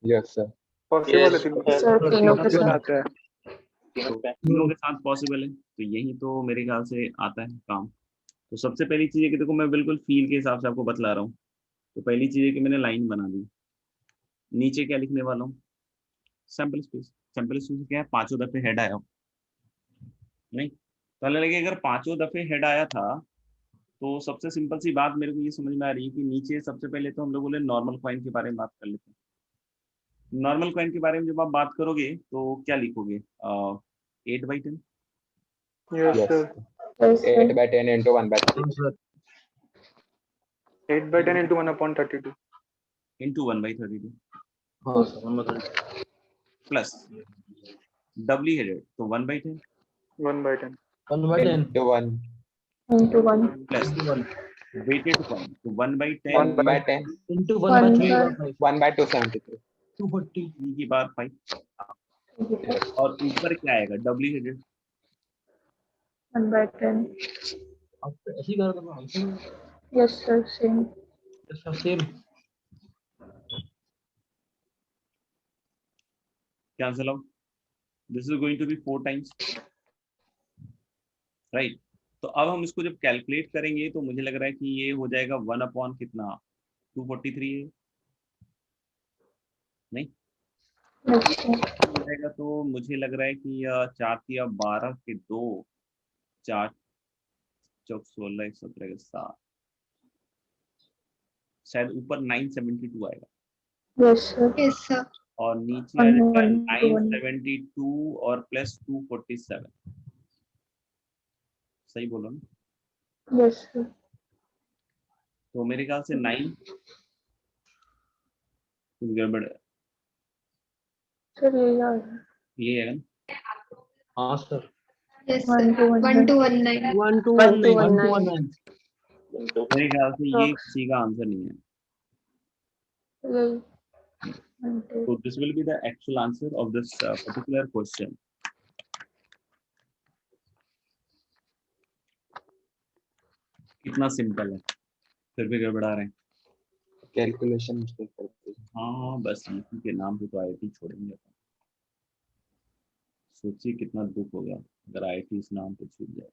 Yes, sir. पॉसिबल है Yes, तीनों sir. सर तीनों के के साथ साथ है। तो तीनों के साथ पॉसिबल है, तो यही तो मेरे ख्याल से आता है काम। तो सबसे पहली चीज है कि देखो मैं बिल्कुल फील के हिसाब से आपको बतला रहा हूँ। तो पहली चीज है कि मैंने लाइन बना दी, नीचे क्या लिखने वाला हूँ, सैंपल स्पेस। सैंपल स्पेस क्या है, पांचों दफे हेड आया हो नहीं, तो लगे अगर पांचों दफे हेड आया था तो सबसे सिंपल सी बात मेरे को ये समझ में आ रही है कि नीचे सबसे पहले तो हम लोग बोले नॉर्मल कॉइन के बारे में बात कर लेते हैं। नॉर्मल कॉइन के बारे में जब आप बात करोगे तो क्या लिखोगे, 8/10? Yes Yes. Sir. Yes 8 sir by 10 into 1 by 3. हाँ सर 8/10 into 1/32 इंटू 1/32 हाँ सर हम प्लस डबली हेडेड तो 1/10 1/10 1/10 Into 1. into 1 plus weighted coin तो 1/10 1 by 10. into 1 1 by 3 by by 5 1 by 273. 240 की बार 5 और ऊपर क्या आएगा डबली हेडेड 1/10 आप ऐसे ही कर दो answer yes sir same same cancel out, this is going to be 4 times, right. तो अब हम इसको जब कैलकुलेट करेंगे तो मुझे लग रहा है कि ये हो जाएगा 1 अपॉन कितना 243 है नहीं, यस सर हो जाएगा। तो मुझे लग रहा है कि 4 या 12 के 2 4 चौक 16 17 के 7 शायद ऊपर 972 आएगा यस सर और नीचे आ जाएगा 1 to 1 972 और प्लस 247। सही बोलो ना? यस सर तो मेरे ख्याल से 9 कुछ गड़बड़ है, सर ये यार ये है ना? हाँ sir Yes, 1 sir. to 1 1 to 19. 1 to 1 to 1 1 1 to 9 1 मेरे ख्याल से ये Approx. किसी का आंसर नहीं है। यही 1 to So this will be the actual answer of this particular question. कितना सिंपल है, फिर भी गड़बड़ा रहे हैं। Calculation mistake करते हैं. हाँ बस इसी के नाम पे तो आईआईटी छोड़ेंगे अपन। सोचिए कितना दुख हो गया अगर आईआईटी इस नाम पे छूट जाए।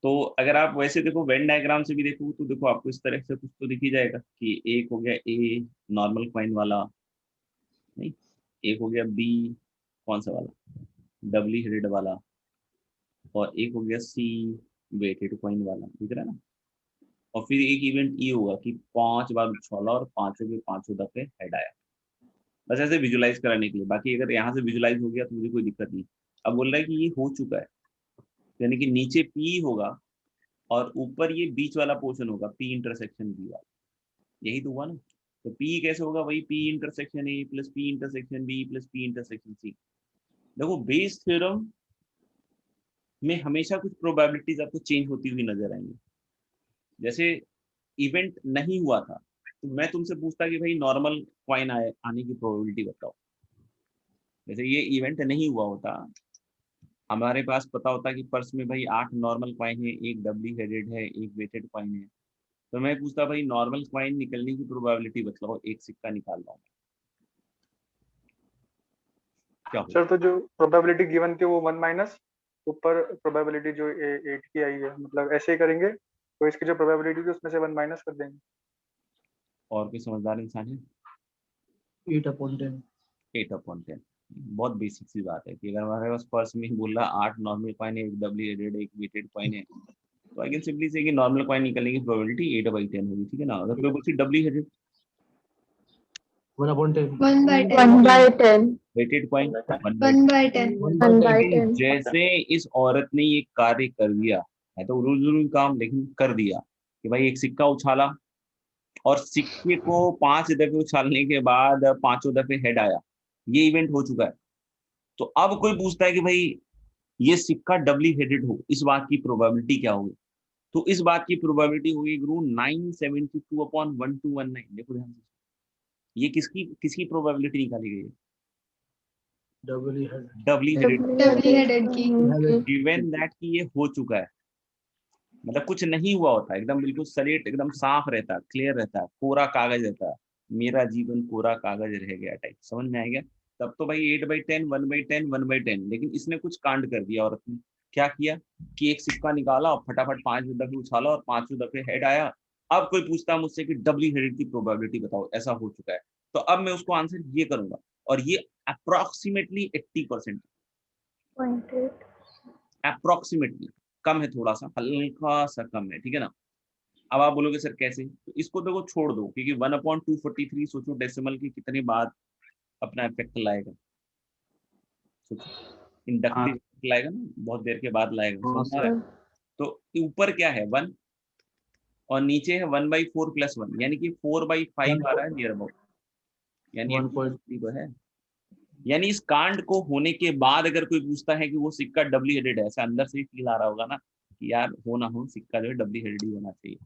तो अगर आप वैसे देखो वेन डायग्राम से भी देखो तो देखो आपको इस तरह से कुछ तो दिख ही जाएगा कि एक हो गया ए नॉर्मल कॉइन वाला, नहीं एक हो गया बी कौन सा वाला डबली हेडेड वाला, और एक हो गया सी वेटेड कॉइन वाला, दिख रहा है ना। और फिर एक इवेंट ये होगा कि 5 बार उछाला और पांचों के पांचों दफे हेड आया, बस ऐसे विजुलाइज कराने के लिए। बाकी अगर यहाँ से विजुलाइज हो गया तो मुझे कोई दिक्कत नहीं। अब बोल रहा है कि ये हो चुका है, यानी कि नीचे पी होगा और ऊपर ये बीच वाला पोर्शन होगा पी इंटरसेक्शन बी वाला, यही तो हुआ ना। तो पी कैसे होगा, वही P intersection A plus P intersection B plus P intersection C. देखो बेस थ्योरम में हमेशा कुछ प्रोबेबिलिटीज आपको चेंज होती हुई नजर आएंगी। जैसे इवेंट नहीं हुआ था तो मैं तुमसे पूछता कि भाई नॉर्मल कॉइन आने की प्रोबेबिलिटी बताओ। जैसे ये इवेंट नहीं हुआ होता, हमारे पास पता होता कि पर्स में भाई 8 नॉर्मल कॉइन है, एक डबली हेडेड है, एक वेटेड कॉइन है, तो मैं पूछता भाई नॉर्मल कॉइन निकलने की प्रोबेबिलिटी बताओ, एक सिक्का निकाल रहा हूँ क्या सर। तो जो प्रोबेबिलिटी गिवन थी वो 1 माइनस ऊपर प्रोबेबिलिटी जो 8 की आई है, मतलब ऐसे ही करेंगे तो इसकी जो प्रोबेबिलिटी थी उसमें से 1 माइनस कर देंगे। और कोई समझदार इंसान है? 8/10 8/10 बहुत बेसिक सी बात है कि अगर हमारे पास पर्स में बोल रहा 8 नॉर्मल कॉइन है, एक डबली हेडेड एक वेटेड कॉइन है, तो आई कैन सिंपली से कि नॉर्मल कॉइन निकलने की प्रोबेबिलिटी 8/10 होगी, ठीक है ना। अगर कोई बोलती doubly headed 1/10 1 by 10. 1 by 10 weighted coin 1 by 10. 1 by 10 जैसे इस औरत ने ये कार्य कर दिया है, तो रोज काम लेकिन कर दिया कि भाई एक सिक्का उछाला और सिक्के को 5 दफे उछालने के बाद पांचों दफे हेड आया, ये इवेंट हो चुका है। तो अब कोई पूछता है कि भाई ये सिक्का डबली हेडेड हो, इस बात की प्रोबेबिलिटी क्या होगी, तो इस बात की प्रोबेबिलिटी होगी गुरु 972/1219। देखो ध्यान से, ये किसकी प्रोबेबिलिटी निकाली गई है, doubly head doubly headed, Doubly headed king. Given that कि ये हो चुका है, मतलब कुछ नहीं हुआ होता, एकदम बिल्कुल सलेट एकदम साफ रहता, क्लियर रहता, कोरा कागज रहता, मेरा जीवन कोरा कागज रह गया टाइप, समझ में आएगा। तब तो भाई 8/10 1/10 1/10, लेकिन इसने कुछ कांड कर दिया औरत ने। क्या किया कि एक सिक्का निकाला और फटाफट 5 दफे उछाला और 5 दफे हेड आया। अब कोई पूछता है मुझसे कि डबली हेडेड की प्रोबेबिलिटी बताओ, ऐसा हो चुका है, तो अब मैं उसको आंसर ये करूंगा, और ये अप्रोक्सीमेटली 80%, 0.8. अप्रोक्सीमेटली कम है, थोड़ा सा हल्का सा कम है, ठीक है ना। अब आप बोलोगे सर कैसे, तो इसको देखो छोड़ दो, क्योंकि 1/243 सोचो डेसिमल के कितने बाद अपना इफेक्ट लाएगा, सोचो इंडक्टिव लाएगा ना, बहुत देर के बाद लाएगा, हाँ समझ आ रहा है। तो ऊपर क्या है 1 और नीचे है 1/4 + 1, यानी कि 4/5 आ रहा है नियर अबाउट, यानी 1.2 तो है। यानी इस कांड को होने के बाद अगर कोई पूछता है कि वो सिक्का डबली हेडेड है, ऐसा अंदर से ही फील आ रहा होगा ना कि यार हो ना हो सिक्का जो है डबली हेडेड ही होना चाहिए,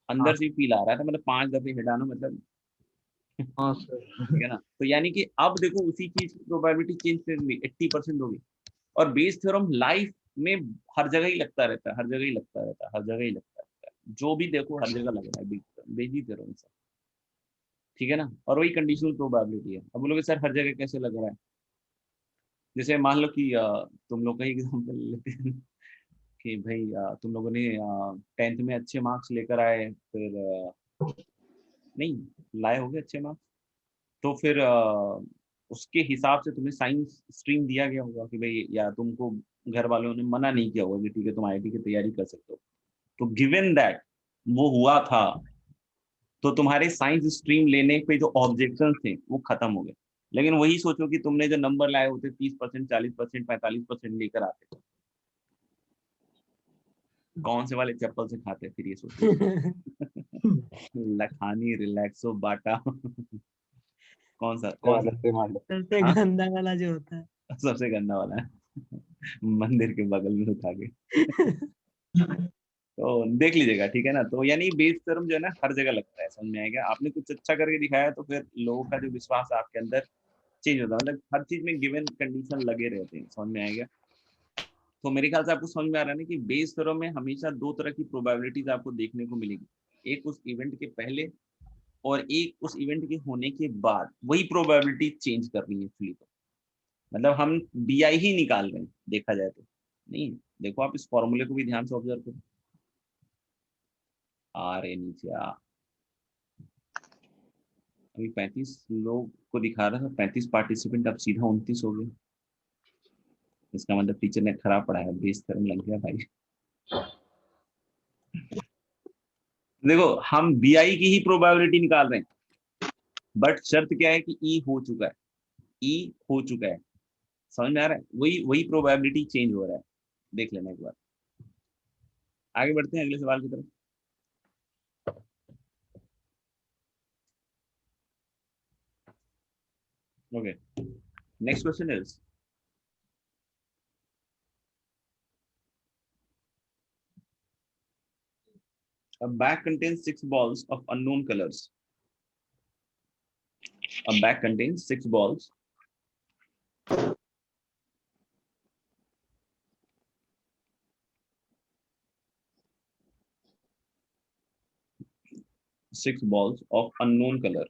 अंदर से ही फील आ रहा था, मतलब 5 दफे हेड आना मतलब, हाँ सर। ठीक है ना। तो यानी कि अब देखो उसी चीज की प्रोबेबिलिटी चेंज कर गई, 80% होगी। और बेस थ्योरम लाइफ में हर जगह ही लगता रहता है, हर जगह ही लगता रहता है, हर जगह ही लगता रहता है, जो भी देखो हर जगह लग रहा है बेजी थ्योरम से, ठीक है ना। और वही कंडीशनल प्रोबेबिलिटी है। अब बोलोगे सर हर जगह कैसे लग रहा है, जैसे मान लो कि तुम लोग का ही एग्जाम्पल लेते हैं कि भाई तुम लोगों ने 10th में अच्छे मार्क्स लेकर आए, फिर नहीं लाए होगे अच्छे मार्क्स, तो फिर उसके हिसाब से तुम्हें साइंस स्ट्रीम दिया गया होगा कि भाई, या तुमको घर वालों ने मना नहीं किया होगा कि ठीक है तुम आईआईटी की तैयारी कर सकते हो, तो गिवन दैट वो हुआ था, तो तुम्हारे साइंस स्ट्रीम लेने पे जो ऑब्जेक्शन थे वो खत्म हो गए। लेकिन वही सोचो कि तुमने जो नंबर लाए होते 30%, 40%, 45% लेकर आते, कौन से वाले चप्पल से खाते फिर, ये सोचो। लखानी, रिलैक्सो, बाटा, कौन सा ये कौन वाला सा, से मान लो। सबसे हाँ गंदा वाला जो होता है। सबसे गंदा वाला है, मंदिर के बगल में उठा के। तो देख लीजिएगा, ठीक है ना। तो यानी बेस थ्योरम जो है ना हर जगह लगता है, समझ में आएगा। आपने कुछ अच्छा करके दिखाया तो फिर लोगों का जो विश्वास है आपके अंदर चेंज होता है, मतलब हर चीज में गिवन कंडीशन लगे रहते हैं, समझ में आएगा। तो मेरे ख्याल से आपको समझ में आ रहा है ना कि बेस थ्योरम में हमेशा दो तरह की प्रोबेबिलिटीज आपको देखने को मिलेगी, एक उस इवेंट के पहले और एक उस इवेंट के होने के बाद, वही प्रोबेबिलिटी चेंज कर रही है एक्चुअली। तो मतलब हम बीआई ही निकाल रहे हैं देखा जाए तो, नहीं देखो आप इस फॉर्मूले को भी ध्यान से ऑब्जर्व करो। आ रहे नीचे आ, अभी 35 लोग को दिखा रहा था, 35 पार्टिसिपेंट, अब सीधा 29 हो गए। इसका मतलब टीचर ने खराब पढ़ाया, बेस थ्योरम लग गया भाई। देखो हम बीआई की ही प्रोबेबिलिटी निकाल रहे हैं, बट शर्त क्या है कि ई हो चुका है, ई हो चुका है, समझ में आ रहा है। वही वही प्रोबेबिलिटी चेंज हो रहा है, देख लेना एक बार। आगे बढ़ते हैं अगले सवाल की तरफ। Okay, next question is, a bag contains 6 balls of unknown colors. A bag contains 6 balls of unknown color.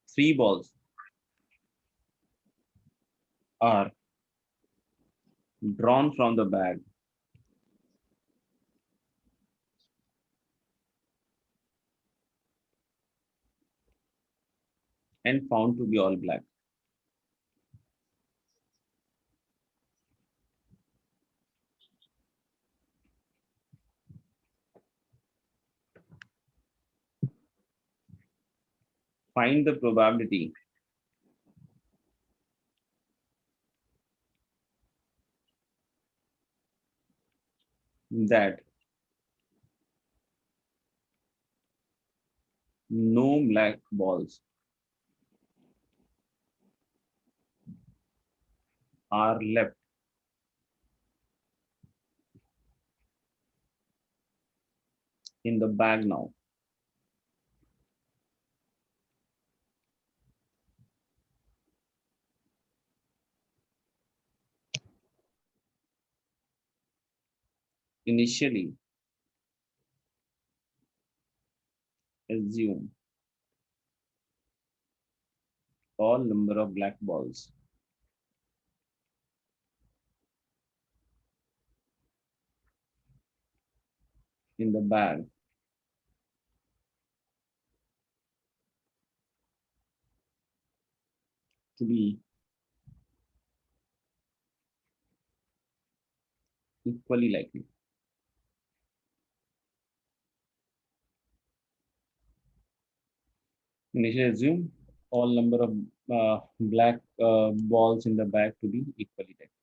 Three balls are drawn from the bag and found to be all black. Find the probability that no black balls are left in the bag now. Initially, assume all number of black balls in the bag to be equally likely. Initially assume all number of black balls in the bag to be equally likely.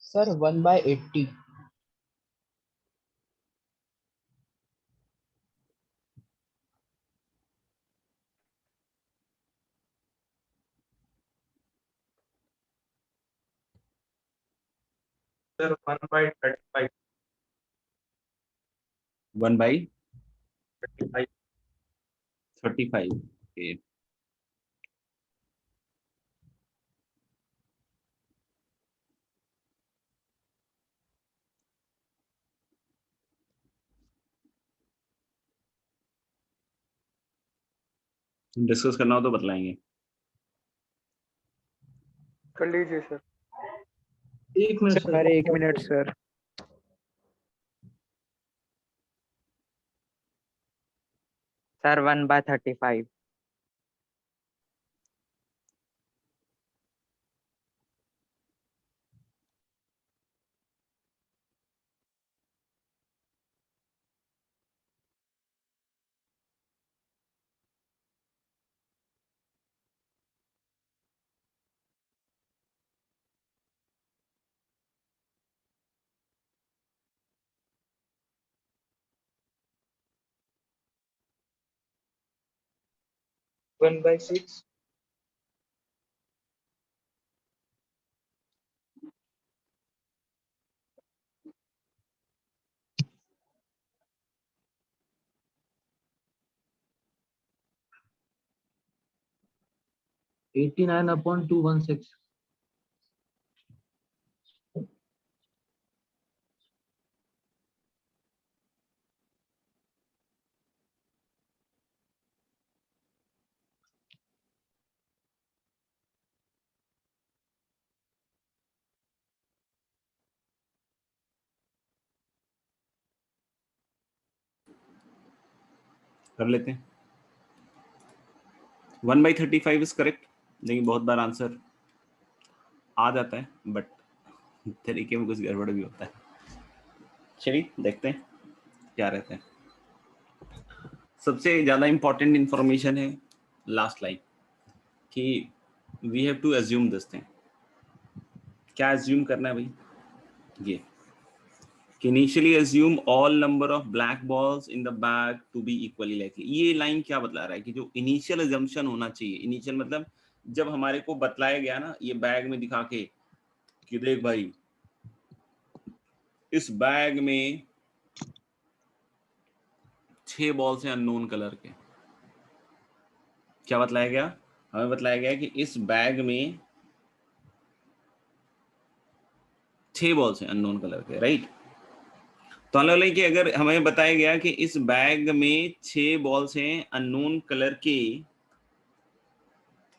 Sir, 1/80. Sir, 1/35. 1/35. 35. Okay. Discuss करना हो तो बतलाएंगे. कर लीजिए sir. एक minute sir 1 minute sir. Sir, 1/35. One by 6. $89/216. कर लेते हैं. 1/35 is correct. लेकिन बहुत बार आंसर आ जाता है बट तरीके में कुछ गड़बड़ भी होता है. चलिए देखते हैं क्या रहता है. सबसे ज्यादा इंपॉर्टेंट इंफॉर्मेशन है लास्ट लाइन कि we have to assume this thing. क्या एज्यूम करना है भाई? ये कि initially assume all number of black balls in the bag to be equally likely। ये लाइन क्या बतला रहा है कि जो इनिशियल assumption होना चाहिए, इनिशियल मतलब जब हमारे को बतलाया गया ना ये बैग में दिखा के कि देख भाई इस बैग में 6 बॉल्स हैं अननोन कलर के, क्या बतलाया गया? हमें बतलाया गया कि इस बैग में 6 बॉल्स हैं अननोन कलर के, राइट? तो अलग कि अगर हमें बताया गया कि इस बैग में 6 बॉल्स हैं अननोन कलर के,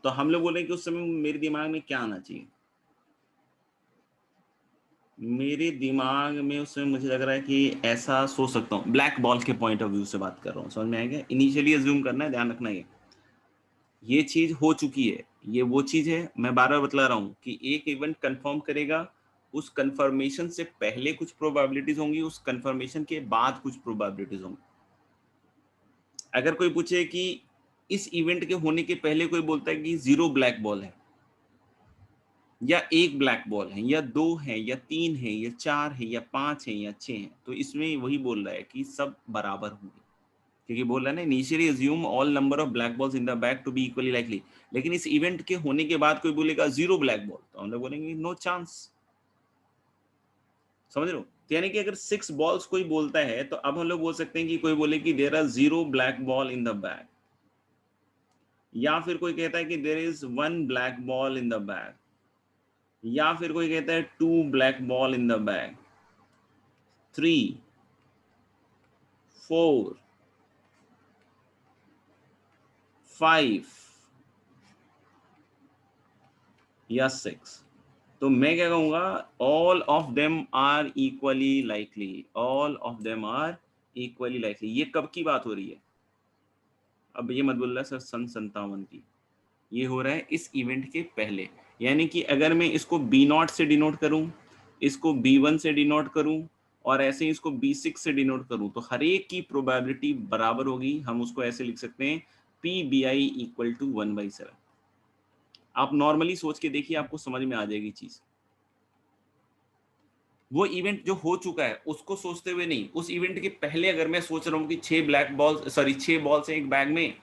तो हम लोग बोले कि उस समय मेरे दिमाग में क्या आना चाहिए? मेरे दिमाग में उस समय मुझे लग रहा है कि ऐसा सोच सकता हूँ, ब्लैक बॉल के पॉइंट ऑफ व्यू से बात कर रहा हूँ, समझ में आएगा? इनिशियली अज्यूम करना है, ध्यान रखना ये चीज हो चुकी है, ये वो चीज है, मैं बार बार बतला रहा हूँ कि एक इवेंट कंफर्म करेगा, उस कंफर्मेशन से पहले कुछ प्रोबेबिलिटीज होंगी, उस कंफर्मेशन के बाद कुछ प्रोबेबिलिटीज होंगी। अगर कोई पूछे कि इस इवेंट के होने के पहले कोई बोलता है कि 0 ब्लैक बॉल है या 1 ब्लैक बॉल है या 2 है या 3 है या 4 है या 5 है या 6 है, तो इसमें वही बोल रहा है कि सब बराबर होंगे, क्योंकि बोल रहा है ना initially assume all number of black balls in the bag to be equally likely. लेकिन इस इवेंट के होने के बाद कोई बोलेगा 0 ब्लैक बॉल, तो हम लोग बोलेंगे नो चांस। समझ रहे हो? तो यानी कि अगर 6 बॉल्स कोई बोलता है तो अब हम लोग बोल सकते हैं कि कोई बोले कि there are 0 black ball in the bag, या फिर कोई कहता है कि there is 1 black ball in the bag, या फिर कोई कहता है 2 black ball in the bag, 3 4 5 या 6। तो मैं क्या कहूंगा, all of them are equally likely, all of them are equally likely. ये कब की बात हो रही है? अब ये मत बोल रहा सर सन 57 की, ये हो रहा है इस इवेंट के पहले। यानी कि अगर मैं इसको B0 से डिनोट करूं, इसको B1 से डिनोट करूं और ऐसे ही इसको B6 से डिनोट करूं, तो हर एक की प्रोबेबिलिटी बराबर होगी। हम उसको ऐसे लिख सकते हैं PBI इक्वल टू 1/7। आप नॉर्मली सोच के देखिए, आपको समझ में आ जाएगी चीज। वो इवेंट जो हो चुका है उसको सोचते हुए नहीं, उस इवेंट के पहले अगर मैं सोच रहा हूँ कि 6 बॉल्स हैं एक बैग में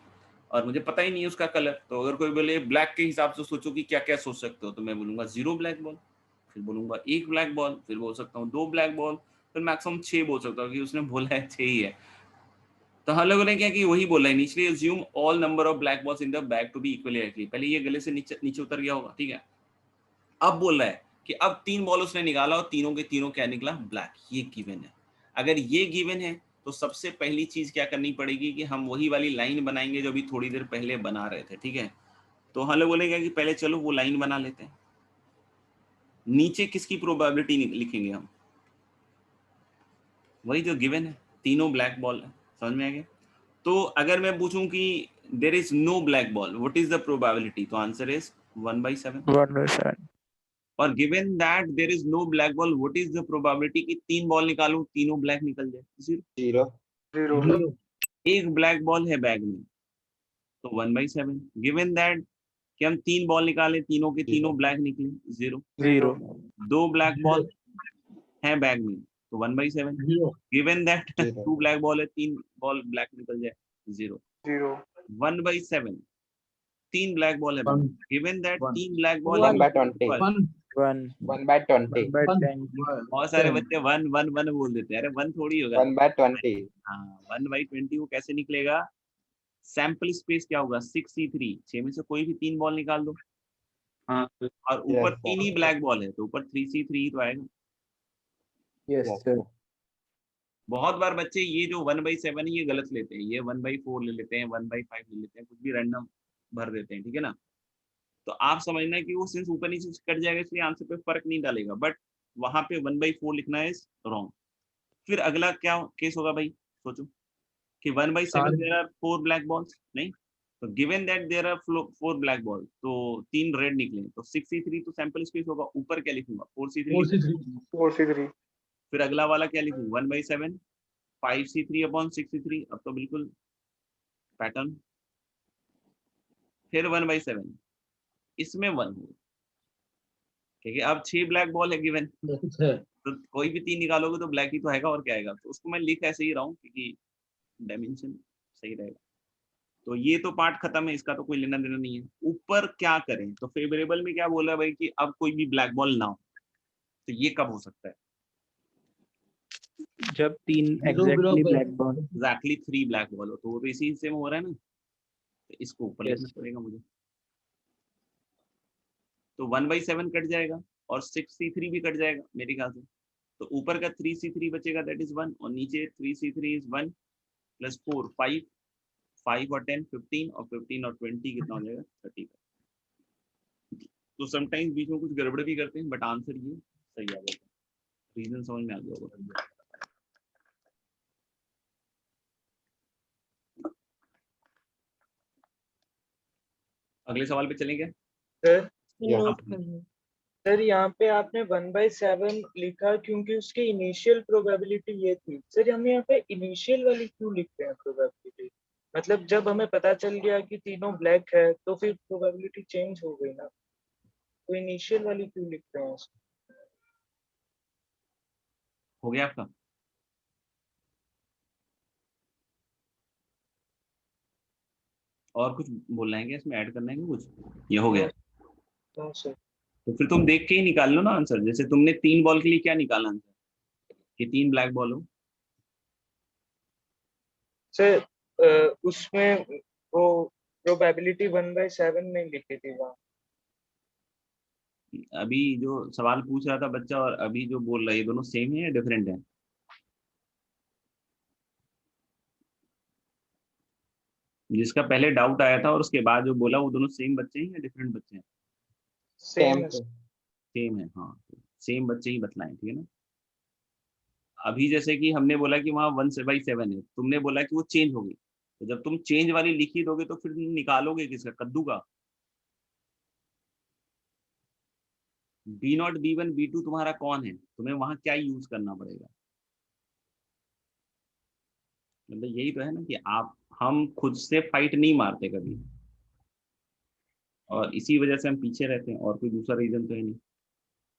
और मुझे पता ही नहीं है उसका कलर, तो अगर कोई बोले ब्लैक के हिसाब से सोचो कि क्या क्या सोच सकते हो, तो मैं बोलूंगा 0 ब्लैक बॉल, फिर बोलूंगा 1 ब्लैक बॉल, फिर बोल सकता हूँ 2 ब्लैक बॉल, फिर मैक्सिमम 6 बोल सकता हूँ कि उसने बोला है 6 ही है। तो हम लोगों ने क्या कि वही बोला है, initially assume all number of black balls in the bag to be equally likely. पहले ये गले से नीचे उतर गया होगा, ठीक है। अब बोल रहा है कि अब 3 बॉल उसने निकाला और तीनों के तीनों क्या निकला, ब्लैक। ये गिवन है। अगर ये गिवन है तो सबसे पहली चीज क्या करनी पड़ेगी कि हम वही वाली लाइन बनाएंगे जो अभी थोड़ी देर पहले बना रहे थे, ठीक है। तो हम लोग बोलेगा कि पहले चलो वो लाइन बना लेते हैं। नीचे किसकी प्रोबेबिलिटी लिखेंगे हम, वही जो गिवन है, तीनों ब्लैक बॉल है। समझ में आ गया? तो अगर मैं पूछूं कि there is no black ball, what is the probability, तो आंसर इज 1/7। 1/7। और given that there is no black ball, what is the probability कि 3 बॉल निकालूं तीनों ब्लैक निकल जाए? 0। 0 0 एक ब्लैक बॉल है बैग में तो 1/7। गिवन दैट कि हम 3 बॉल निकाले तीनों के तीनों ब्लैक निकले, 0। 0 2 ब्लैक बॉल है बैग में तो 1/7। गिवन दैट 2 ब्लैक बॉल है, 3 बॉल ब्लैक निकल जाए, 0। 0 1/7 3 ब्लैक बॉल है, गिवन दैट 3 ब्लैक बॉल 1/20 1 1/20 बहुत सारे बच्चे 1 बोल देते हैं, अरे 1 थोड़ी होगा। 1/20 हाँ 1/20 वो कैसे निकलेगा? सैंपल स्पेस क्या होगा, 6C3, 6 में से कोई भी 3 बॉल निकाल दो। हाँ और ऊपर 3 ही ब्लैक बॉल है तो ऊपर 3C3 तो आएगा। Yes sir. बहुत बार बच्चे ये जो 1/7 है ये गलत लेते हैं, ये 1/4 ले लेते हैं, 1/5 ले लेते हैं, कुछ भी रैंडम भर देते हैं, ठीक है ना। तो आप समझना कि वो सिंस ऊपर नीचे कट जाएगा इसलिए आंसर पे फर्क नहीं डालेगा, बट वहां पे 1/4 लिखना इज रॉन्ग। फिर अगला क्या केस होगा भाई, सोचो कि 1/7 देयर आर 4 ब्लैक बॉल्स, नहीं तो given that there are 4 black ball तो 3 रेड निकले तो 6C3 तो सैंपल स्पेस होगा, ऊपर क्या लिखूंगा 4C3। 4C3 फिर अगला वाला क्या लिखूं 1/7 5C3/6C3। अब तो बिल्कुल पैटर्न। फिर 1/7 इसमें 1 हो, ठीक है। अब 6 ब्लैक बॉल है गिवन, तो कोई भी 3 निकालोगे तो ब्लैक ही तो आएगा, और क्या आएगा। तो उसको मैं लिख ऐसे ही रहा हूँ क्योंकि डायमेंशन सही रहेगा। तो ये तो पार्ट खत्म है, इसका तो कोई लेना देना नहीं है। ऊपर क्या करें, तो फेवरेबल में क्या बोला भाई कि अब कोई भी ब्लैक बॉल ना हो, तो ये कब हो सकता है? जब 3 Zero exactly block black ball. Exactly 3 black ball हो, तो वो तो इसी हिस्से में हो रहा है ना, तो इसको ऊपर Yes, लिखना sir. पड़ेगा मुझे। तो 1/7 कट जाएगा और 6c3 भी कट जाएगा मेरे ख्याल से। तो ऊपर का 3c3 बचेगा, दैट इज 1, और नीचे 3c3 इज 1 प्लस 4 5, 5 और 10 15, और 15 और 20 कितना हो जाएगा 30। तो समटाइम्स बीच में कुछ गड़बड़ भी करते हैं, बट आंसर ये सही आ जाता है। रीजन समझ में आ गया होगा। अगले सवाल पे चलेंगे। Sir Yeah. नोट कर लो। सर यहाँ पे आपने 1/7 लिखा क्योंकि उसकी इनिशियल प्रोबेबिलिटी ये थी। सर हम यहाँ पे इनिशियल वाली क्यों लिखते हैं प्रोबेबिलिटी? मतलब जब हमें पता चल गया कि तीनों ब्लैक है तो फिर प्रोबेबिलिटी चेंज हो गई ना, तो इनिशियल वाली क्यों लिखते हैं? हो गया आपका? और कुछ बोलना है क्या, इसमें ऐड करना है क्या कुछ? ये हो गया। हाँ सर। तो फिर तुम देख के ही निकाल लो ना आंसर। जैसे तुमने 3 बॉल के लिए क्या निकाला आंसर, कि 3 ब्लैक बॉल हो। सर उसमें वो प्रोबेबिलिटी 1/7 नहीं लिखी थी वहाँ। अभी जो सवाल पूछ रहा था बच्चा और अभी जो बोल रहा है, ये दोनों सेम है या डिफरेंट है? जिसका पहले डाउट आया था और उसके बाद जो बोला, वो दोनों सेम बच्चे हैं या डिफरेंट बच्चे हैं? सेम है। सेम है, हाँ। सेम बच्चे ही बतलाएं, ठीक है ना। अभी जैसे कि हमने बोला कि वहाँ 1/7 है, तुमने बोला कि वो चेंज हो गई, तो जब तुम चेंज वाली लिखी दोगे तो फिर निकालोगे किसका, कद्दू का। B0 B1 B2 तुम्हारा कौन है, तुम्हें वहां क्या यूज करना पड़ेगा। मतलब यही तो है ना कि हम खुद से फाइट नहीं मारते कभी, और इसी वजह से हम पीछे रहते हैं, और कोई दूसरा रीजन तो है नहीं।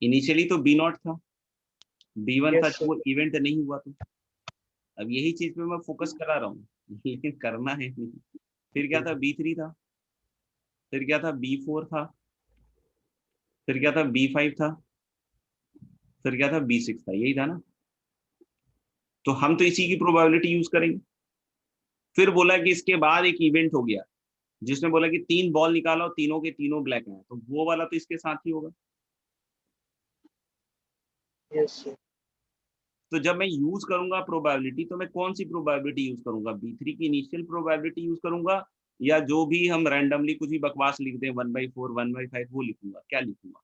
इनिशियली तो B0 था, B1 था, Yes, जब वो इवेंट नहीं हुआ तो। अब यही चीज पे मैं फोकस करा रहा हूँ लेकिन करना है नहीं। फिर क्या था, B3 था, फिर क्या था, B4 था, फिर क्या था, B5 था, फिर क्या था, B6 था, यही था ना। तो हम तो इसी की प्रोबेबिलिटी यूज करेंगे। फिर बोला कि इसके बाद एक इवेंट हो गया जिसने बोला कि 3 बॉल निकालो, तीनों के तीनों ब्लैक हैं, तो वो वाला तो इसके साथ ही होगा। yes, sir. तो जब मैं यूज करूंगा प्रोबेबिलिटी, तो मैं कौन सी प्रोबेबिलिटी यूज करूंगा, B3 की इनिशियल प्रोबेबिलिटी यूज करूंगा, या जो भी हम रैंडमली कुछ भी बकवास लिखते हैं 1/4 1/5 वो लिखूंगा, क्या लिखूंगा?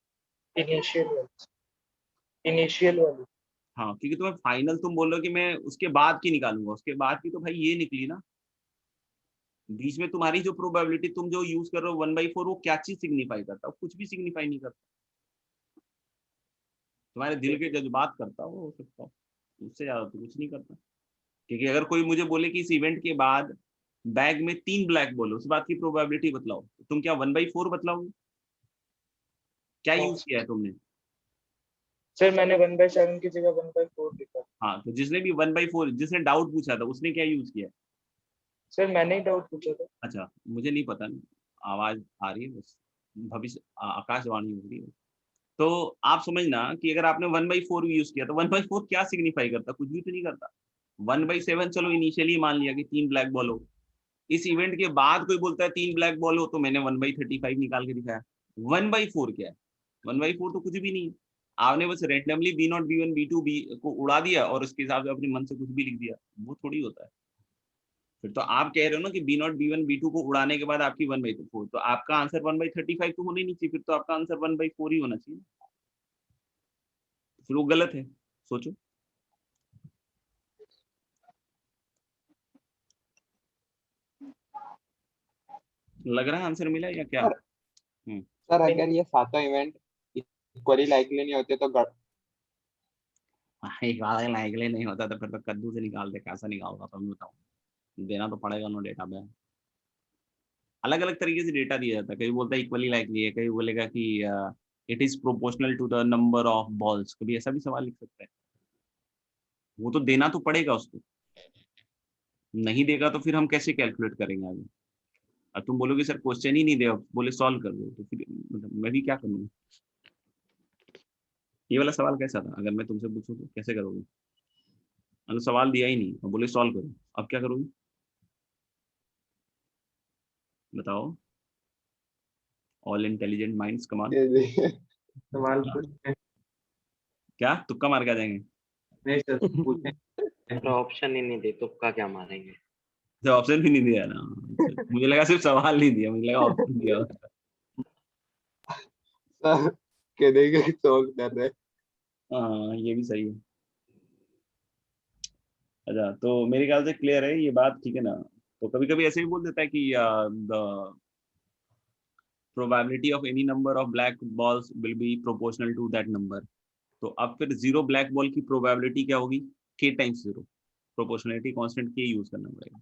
इनिशियल वाली। हाँ, क्योंकि तुम्हें फाइनल तुम बोल रहे हो कि मैं उसके बाद की निकालूंगा, उसके बाद की तो भाई ये निकली ना। बीच में तुम्हारी जो प्रोबेबिलिटी तुम जो यूज कर रहे हो 1/4, वो क्या चीज सिग्निफाई करता है? कुछ भी सिग्निफाई नहीं करता, तुम्हारे दिल के जज्बात करता वो हो सकता है, उससे ज्यादा तो कुछ नहीं करता। क्योंकि अगर कोई मुझे बोले कि इस इवेंट के बाद बैग में 3 ब्लैक बॉल, उस बात की प्रोबेबिलिटी बतलाओ, तो तुम क्या 1/4 बतलाओगे? क्या यूज किया है तुमने? सर मैंने 1/7 की जगह 1/4 लिखा। हाँ, तो जिसने भी 1/4, जिसने डाउट पूछा था, उसने क्या यूज किया? सर मैंने ही डाउट पूछा था। अच्छा, मुझे नहीं पता, आवाज आ रही है बस, भविष्य आकाशवाणी हो रही है। तो आप समझना कि अगर आपने 1/4 यूज किया, तो 1/4 क्या सिग्निफाई करता? कुछ भी तो नहीं करता। 1/7 चलो इनिशियली मान लिया कि 3 ब्लैक बॉल हो, इस इवेंट के बाद कोई बोलता है 3 ब्लैक बॉल हो, तो मैंने 1/35 निकाल के दिखाया। 1/4 क्या है? 1/4 तो कुछ भी नहीं है। आपने बस randomly B0 B1 B2 B को उड़ा दिया और उसके हिसाब से अपने मन से कुछ भी लिख दिया, वो थोड़ी होता है। फिर तो आप कह रहे हो ना कि B0 B1 B2 को उड़ाने के बाद आपकी 1/4, तो आपका आंसर 1/35 तो होना ही नहीं चाहिए, फिर तो आपका आंसर 1/4 ही होना चाहिए। फिर वो गलत है, सोचो। लग रहा है आंसर मिला या क्या? सर अगर ये सातों इवेंट इक्वली लाइकली नहीं होते तो एक बात है, लाइकली नहीं होता तो फिर तो कद्दू से निकालते, कैसा निकालता तो मैं बताऊँ। देना तो पड़ेगा ना डेटा में। अलग अलग तरीके से डेटा दिया जाता है, कहीं बोलता है इक्वली लाइकली है, कहीं बोलेगा कि it is proportional to the number of balls, कभी ऐसा भी सवाल लिख सकता है। वो तो देना तो पड़ेगा उसको, नहीं देगा तो फिर हम कैसे कैलकुलेट करेंगे आगे। अब तुम बोलोगे सर क्वेश्चन ही नहीं दे, अब बोले सॉल्व कर दो, तो फिर मतलब मैं भी क्या करूँगा। ये वाला सवाल कैसा था, अगर मैं तुमसे पूछूं तो कैसे करोगे। अगर सवाल दिया ही नहीं और बोले सॉल्व करो, अब क्या करोगे बताओ। All intelligent minds come on. सवाल पूछते हैं। क्या तुक्का मार के आ जाएंगे। नहीं सर पूछें। तो ऑप्शन ही नहीं दे तो का क्या मारेंगे। तो ऑप्शन भी नहीं दिया ना, मुझे लगा सिर्फ सवाल नहीं दिया, मुझे लगा ऑप्शन दिया। सर कहेंगे सॉल्व कर रहे हैं। हाँ ये भी सही है। अच्छा तो मेरे ख्याल से क्लियर है ये बात, ठीक है ना। तो कभी कभी ऐसे भी बोल देता है कि the probability of any number of black balls will be proportional to that number। तो अब फिर जीरो ब्लैक बॉल की प्रोबेबिलिटी क्या होगी, k times zero, proportionality constant k use करना पड़ेगा।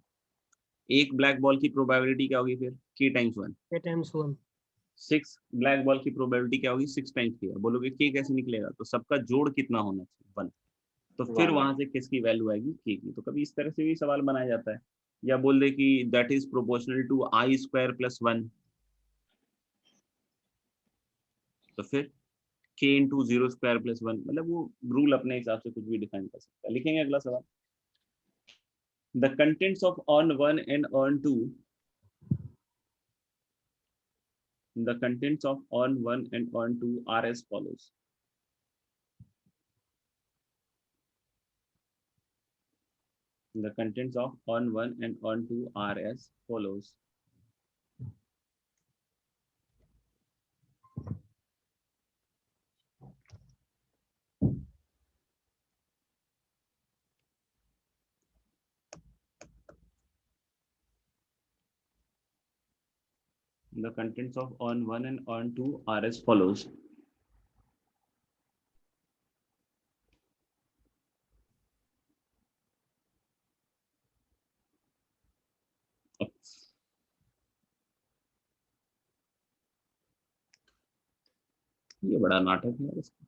एक ब्लैक बॉल की प्रोबेबिलिटी क्या होगी फिर k times 1। k times 1 6 black ball की प्रोबेबिलिटी क्या होगी 6 टाइम्स k। बोलोगे k कैसे निकलेगा, तो सबका जोड़ कितना होना चाहिए 1। तो फिर वहां से किसकी वैल्यू आएगी k की। तो कभी इस तरह से भी सवाल बनाया जाता है, या बोल दे कि that is proportional to i square plus 1। तो फिर k into zero square plus 1, मतलब वो रूल अपने हिसाब से कुछ भी डिफाइन कर सकता है। लिखेंगे अगला सवाल। The contents of earn 1 and earn 2, the contents of earn 1 and earn 2 are as follows। The contents of earn 1 and earn 2 are as follows। The contents of earn 1 and earn 2 are as follows। ये बड़ा नाटक है इसका।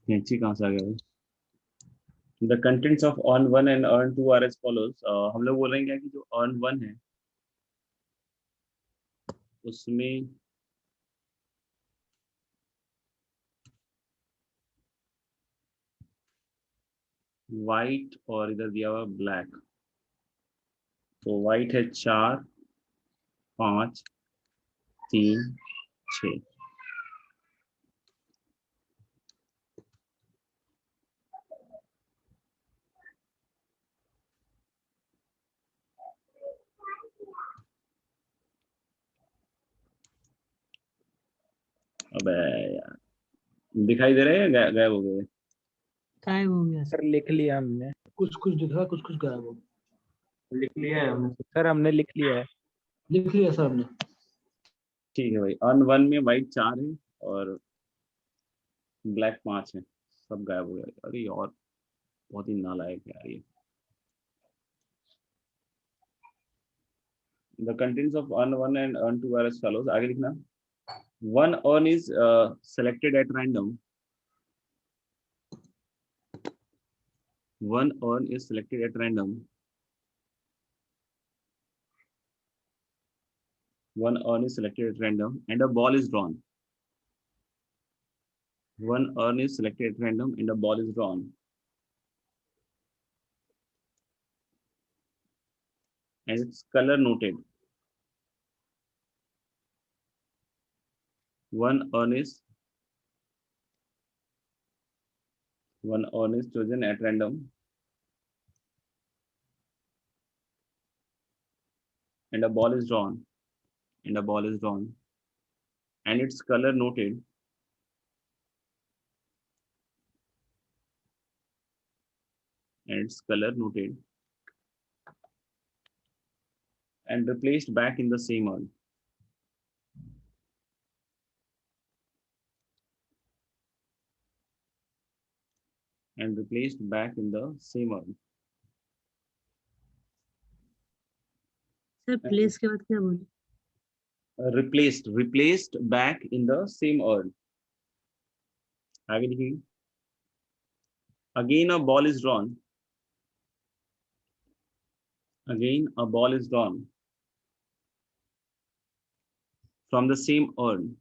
कैंची कहाँ से आ गया। The contents of earn 1 and earn 2 are as follows। हम लोग बोल रहे हैं क्या कि जो earn 1 है उसमें व्हाइट और इधर दिया हुआ ब्लैक। तो व्हाइट है 4 5 3 6। अबे यार दिखाई दे रहे हैं, गायब हो गए। गायब हो गया सर लिख लिया हमने। कुछ कुछ दिख रहा है, कुछ कुछ गायब हो गया। लिख लिया है हमने। सर हमने लिख लिया है। लिख लिया सर हमने। ठीक है भाई, अर्न 1 में व्हाइट 4 है और ब्लैक 5 है, सब गायब हो गया। अरे और बहुत ही नालायक है यार ये। The contents of earn 1 and earn 2 are as follows। आगे लिखना। One earn is selected at random। One earn is selected at random। One earn is selected at random and a ball is drawn। One earn is selected at random and a ball is drawn and its color noted। One earn is chosen at random and a ball is drawn and its color noted and replaced back in the same urn। and replaced back in the same urn. Sir place के बाद क्या बोले? Replaced back in the same urn. आगे लिखिए. Again a ball is drawn. Again a ball is drawn from the same urn.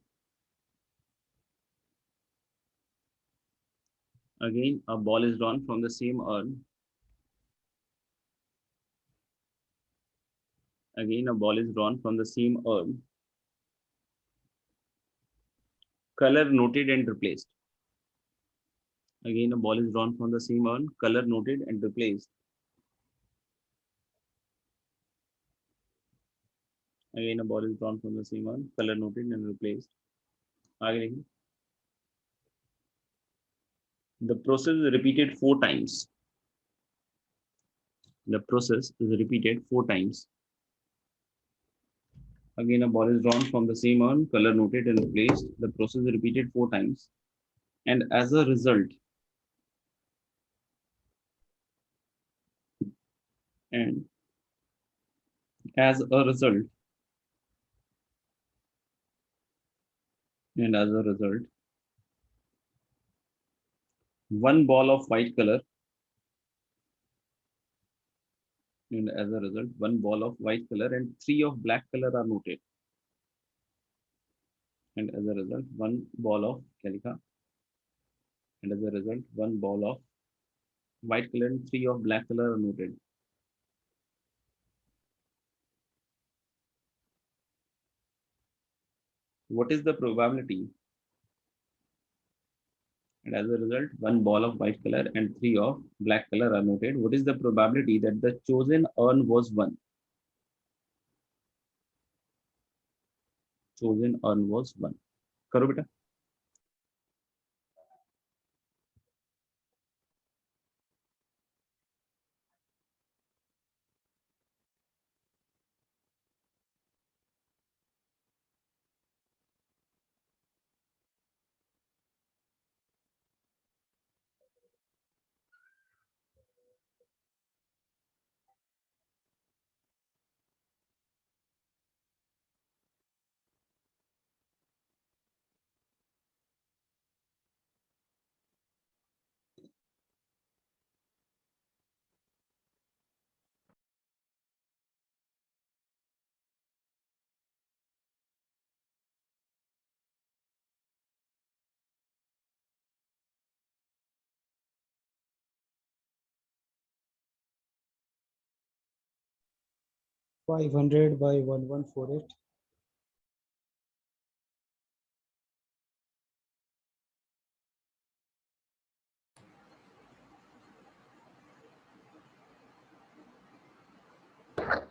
Again a ball is drawn from the same urn. Again a ball is drawn from the same urn. Color noted and replaced. Again a ball is drawn from the same urn. Color noted and replaced. Again a ball is drawn from the same urn. Color noted and replaced. आगे देखिए. The process is repeated 4 times. The process is repeated 4 times. Again, a ball is drawn from the same urn, color noted and replaced. The process is repeated 4 times. And as a result, one ball of white color, and 3 of black color are noted. And as a result, one ball of white color and 3 of black color are noted. What is the probability? And as a result, one ball of white color and 3 of black color are noted. What is the probability that the chosen urn was won? Chosen urn was won. करो बेटा. Five hundred by 1148.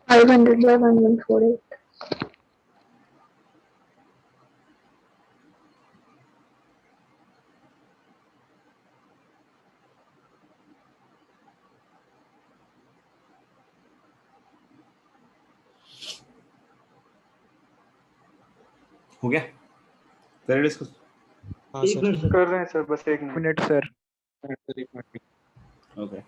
Five hundred by 1148. हो गया? करें discuss. हाँ एक sir. Minute sir. कर रहे हैं सर, बस 1 मिनट सर. Okay.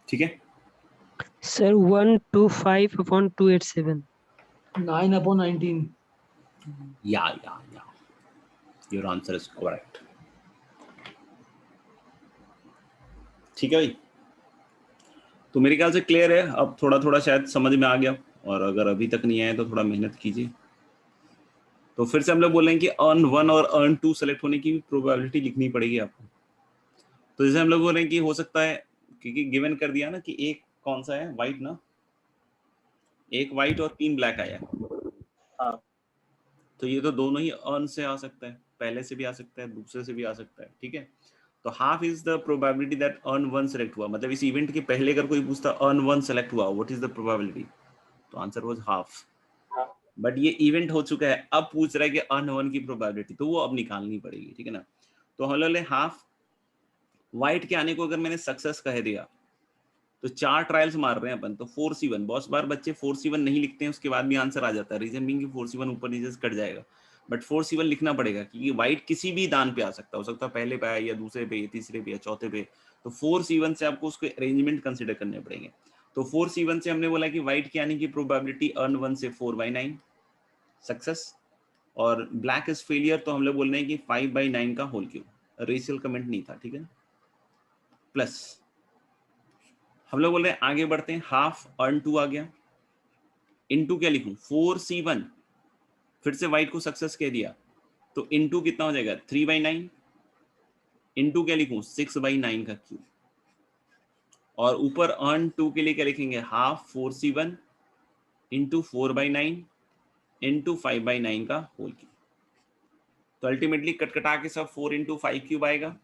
ठीक है. सर 125/287. 9/19. या योर आंसर इज करेक्ट। ठीक है भाई, तो मेरे ख्याल से क्लियर है, अब थोड़ा थोड़ा शायद समझ में आ गया, और अगर अभी तक नहीं आया तो थोड़ा मेहनत कीजिए। तो फिर से हम लोग बोल रहे हैं कि अर्न 1 और अर्न 2 सेलेक्ट होने की प्रोबेबिलिटी लिखनी पड़ेगी आपको। तो जैसे हम लोग बोल रहे हैं कि हो सकता है, क्योंकि गिवन कर दिया ना कि एक कौन सा है, व्हाइट ना, एक व्हाइट और 3 ब्लैक आया, हाँ। तो ये तो दोनों ही अर्न से आ सकता है, पहले से भी आ सकता है, दूसरे से भी आ सकता है। ठीक है, तो half is the probability that earn 1 select हुआ, मतलब इस इवेंट के पहले अगर कोई पूछता अर्न 1 सेलेक्ट हुआ, व्हाट इज द प्रोबेबिलिटी, तो आंसर वाज हाफ। बट ये इवेंट हो चुका है, अब पूछ रहा है कि अर्न 1 की प्रोबेबिलिटी, तो वो अब निकालनी पड़ेगी। ठीक है ना, तो हम लोग हाफ व्हाइट के आने को अगर मैंने सक्सेस कह दिया, तो 4 ट्रायल्स मार रहे हैं अपन, तो 4C1, बहुत बार बच्चे 4C1 नहीं लिखते हैं, उसके बाद भी आंसर आ जाता है, रीजन बीइंग कि 4C1 ऊपर नीचे से कट जाएगा, बट 4C1 लिखना पड़ेगा, क्योंकि व्हाइट किसी भी दान पे आ सकता है, हो सकता है पहले पे आया या दूसरे पे, तीसरे पे या चौथे पे, तो 4C1 से आपको उसके अरेंजमेंट कंसिडर करने पड़ेंगे। तो 4C1 से हमने बोला कि व्हाइट के आने की प्रोबेबिलिटी अर्न 1 से 4/9 सक्सेस, और ब्लैक इज फेलियर, तो हम लोग बोल रहे हैं कि 5/9 का होल क्यूब, रेशियल कमेंट नहीं था। ठीक है, प्लस हम लोग बोल रहे हैं आगे बढ़ते हैं, हाफ अर्न 2 आ गया, इनटू क्या लिखूं, 4C1, फिर से व्हाइट को सक्सेस कह दिया, तो इनटू कितना हो जाएगा 3/9, इनटू क्या लिखूं 6/9 का क्यूब, और ऊपर अर्न 2 के लिए क्या लिखेंगे, हाफ 4C1 इंटू 4/9 इंटू 5/9 का होल क्यूब। तो अल्टीमेटली कटकटा के सब 4 इंटू 5 क्यूब आएगा,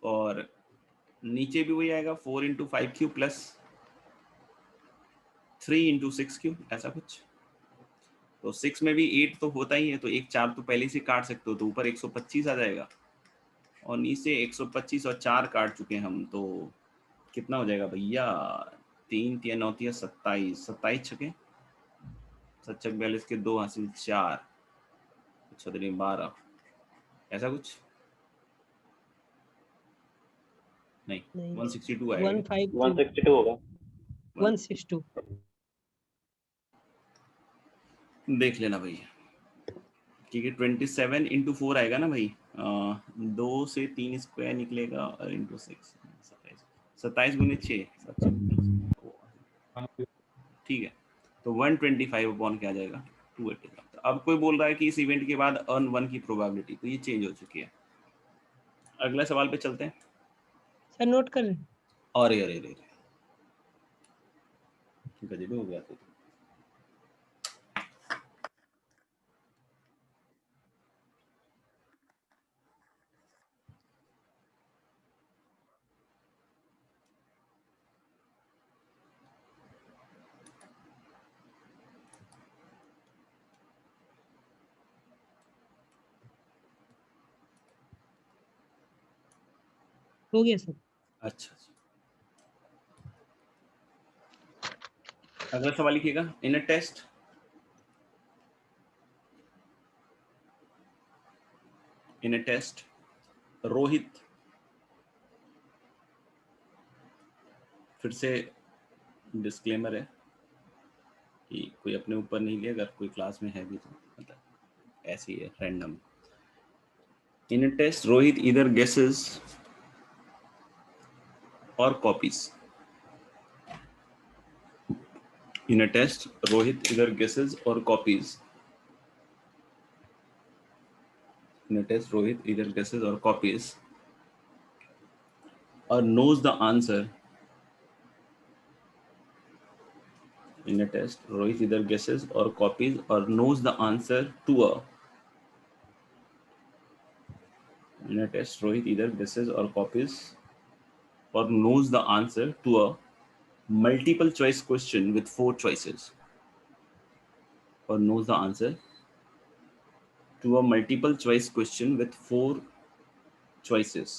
और नीचे भी वही आएगा 4 into 5 cube plus 3 into 6 cube, ऐसा कुछ। तो 6 में भी 8 तो होता ही है, तो एक 4 तो पहले से काट सकते हो, तो ऊपर 125 आ जाएगा, और नीचे 125 और 4 काट चुके हैं हम, तो कितना हो जाएगा भैया, 3 3 9 3 27, 27 छके 7 42 के 2 हासिल 4, 12, ऐसा कुछ नहीं, 162 आएगा क्या? 162 होगा। 162 देख लेना भाई, क्योंकि 27 इंटू 4 आएगा ना भाई, 2 से 3 स्क्वायर निकलेगा, और इंटू 6 27 गुने 6, ठीक है, तो 125 अपॉन क्या आ जाएगा 280। तो अब कोई बोल रहा है कि इस इवेंट के बाद अर्न 1 की प्रोबेबिलिटी, तो ये चेंज हो चुकी है। अगले सवाल पे चलते हैं। सर नोट कर रहे हैं। अरे अरे अरे गजब हो गया तो। हो गया सर। अच्छा, अगला सवाल लिखिएगा, इन अ टेस्ट रोहित, फिर से डिस्क्लेमर है कि कोई अपने ऊपर नहीं ले, अगर कोई क्लास में है भी तो मतलब ऐसे ही है random. In a test Rohit either guesses और copies. In a test, Rohit either guesses or copies. In a test, Rohit either guesses or copies, or knows the answer. In a test, Rohit either guesses or copies, or knows the answer to a. In a test, Rohit either guesses or copies, or knows the answer to a multiple choice question with 4 choices. Or knows the answer to a multiple choice question with 4 choices.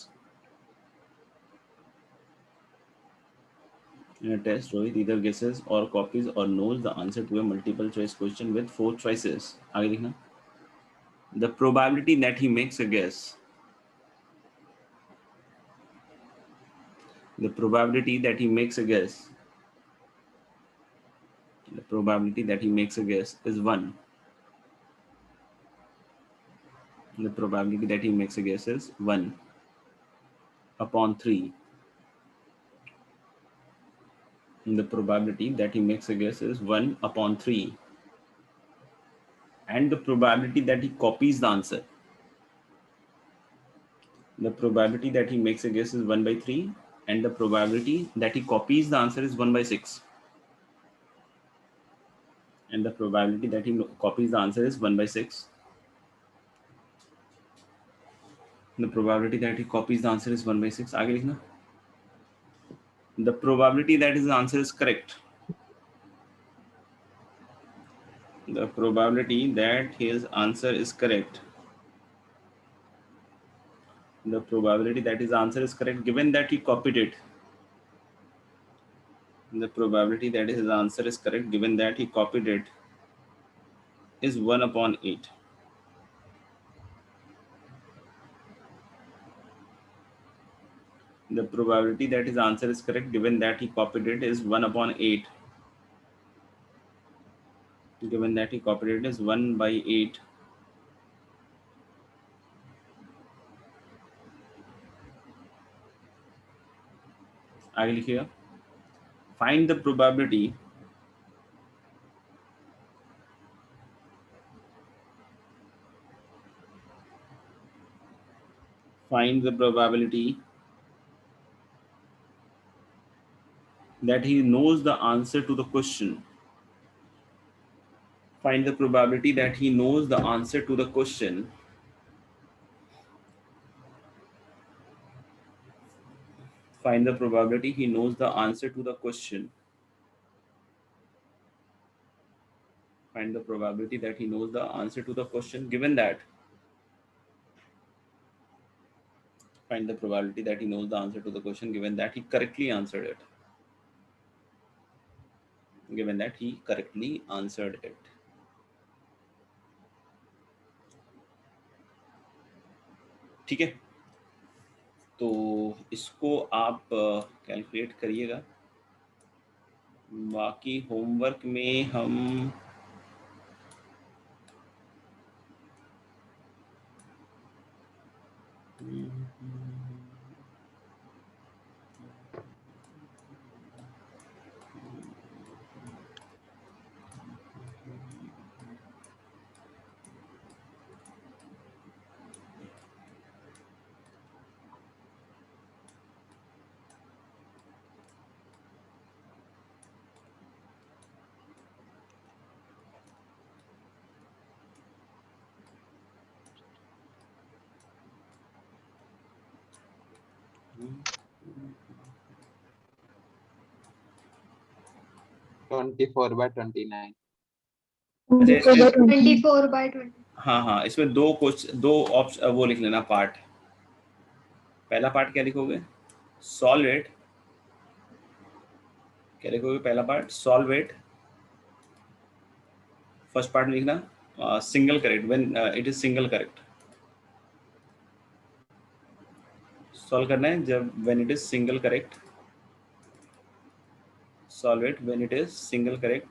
In a test, Rohit either guesses or copies or knows the answer to a multiple choice question with 4 choices. आगे लिखना. The probability that he makes a guess. The probability that he makes a guess. The probability that he makes a guess is 1. The probability that he makes a guess is 1/3. The probability that he makes a guess is 1/3. And the probability that he copies the answer. The probability that he makes a guess is 1/3. And the probability that he copies the answer is 1/6. And the probability that he copies the answer is 1/6. The probability that he copies the answer is 1/6. आगे लिखना. The probability that his answer is correct. The probability that his answer is correct. The probability that his answer is correct, given that he copied it. The probability that his answer is correct, given that he copied it, is 1/8. The probability that his answer is correct, given that he copied it, is 1/8. Given that he copied it, is 1/8. आगे लिखिएगा. Find the probability that he knows the answer to the question. Find the probability that he knows the answer to the question. Find the probability he knows the answer to the question. Find the probability that he knows the answer to the question, given that. Find the probability that he knows the answer to the question, given that he correctly answered it. Given that he correctly answered it. ठीक है, तो इसको आप calculate करिएगा. बाकी homework में हम (24 by 29). 24 by 20. हाँ, इसमें दो ऑप्शन वो लिख लेना पार्ट. पहला पार्ट क्या लिखोगे? Solve it. क्या लिखोगे? पहला part solve it. First part में लिखना single correct, when it is single correct. Solve करना है जब when it is single correct. Solve it when it is single correct.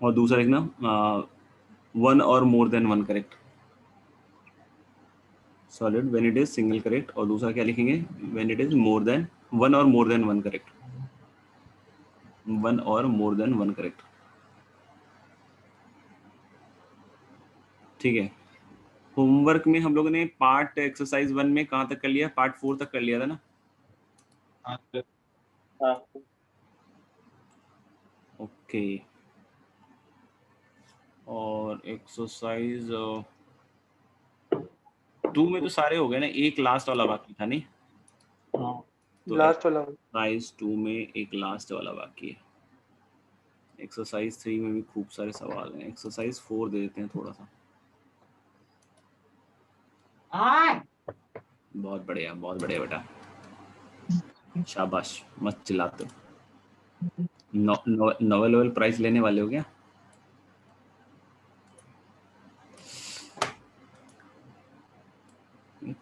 और दूसरा लिखना वन और more than one correct. Solid when it is single correct. और दूसरा क्या लिखेंगे? When it is more than one और more than one correct. One और मोर देन वन करेक्ट. ठीक है. होमवर्क में हम लोगों ने पार्ट एक्सरसाइज 1 में कहाँ तक कर लिया? पार्ट 4 तक कर लिया था ना? ओके. और एक्सरसाइज 2 में तो सारे हो गए ना, एक लास्ट वाला बाकी था नहीं? तो लास्ट वाला एक्सरसाइज 2 में एक लास्ट वाला बाकी है. एक्सरसाइज 3 में भी खूब सारे सवाल हैं. एक्सरसाइज 4 दे देते हैं थोड़ा सा. बहुत बढ़िया बेटा, शाबाश. मत चिल्लाते. नोबेल प्राइज लेने वाले हो क्या?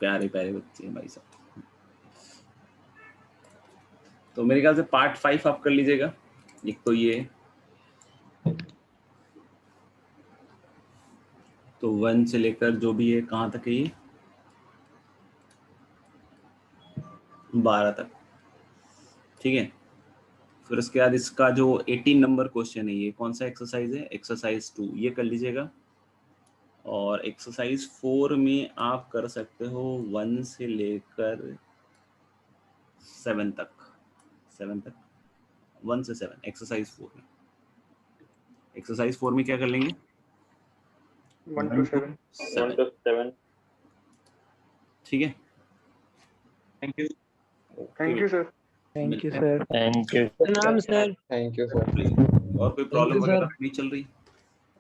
प्यारे बच्चे हैं भाई साहब. तो मेरे ख्याल से पार्ट 5 आप कर लीजिएगा। एक तो ये, तो 1 से लेकर जो भी है कहाँ तक है ये 12 तक, ठीक है। फिर उसके बाद इसका जो 18 नंबर क्वेश्चन है, ये कौन सा एक्सरसाइज है, एक्सरसाइज 2, ये कर लीजिएगा। और एक्सरसाइज 4 में आप कर सकते हो 1 से लेकर 7 तक, 1 से 7 एक्सरसाइज 4 में। एक्सरसाइज 4 में क्या कर लेंगे, 1 to 7। 1 to 7, ठीक है। Thank you thank you sir. Thank you sir. Thank you प्रणाम सर। Thank you sir. और कोई प्रॉब्लम you, वगैरह sir. नहीं चल रही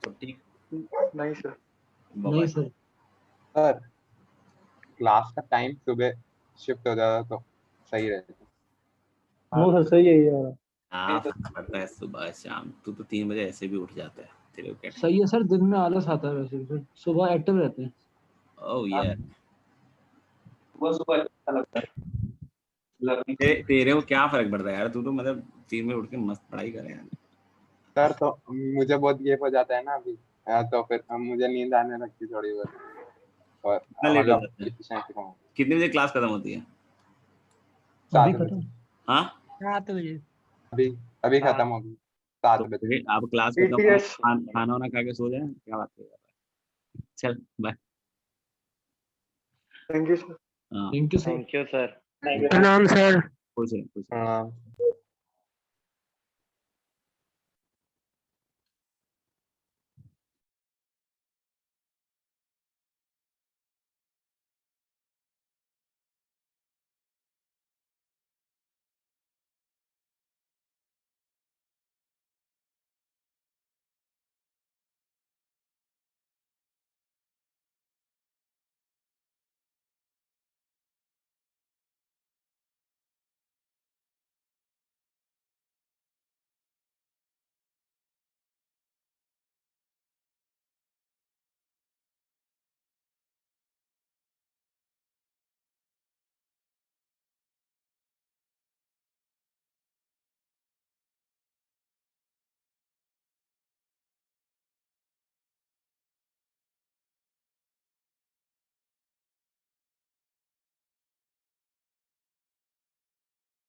तो ठीक, नहीं सर। नहीं सर, सर क्लास का टाइम सुबह शिफ्ट हो जाता तो सही रहता। नो सर सही है ये वाला। हाँ पता है, सुबह शाम तू तो 3 बजे ऐसे भी उठ जाता है, तेरे को क्या। सही है सर, दिन में आलस आता है वैसे भी सर, सुबह एक्टिव रहते हैं। ओह ये तेरे को क्या फर्क पड़ता है यार, तू तो मतलब 3 बजे उठ के मस्त पढ़ाई करे यार। सर तो मुझे बहुत गेप हो जाता है ना अभी, तो फिर मुझे नींद आने लगती थोड़ी बहुत, और कितना लेट हो मतलब जाता है, efficiency कम हो- कितने बजे क्लास खत्म होती है? अभी 7 बजे। खत्म। हाँ 7 बजे। अभी अभी खत्म हो गई 7 तो बजे। फिर आप क्लास खत्म हो, ETS। खाना वाना खा के सो जाए, क्या बात कर रहा है। चल बाय। Thank you sir. हाँ thank you sir. Thank you sir. प्रणाम सर। खुश रहे, खुश रहे। हाँ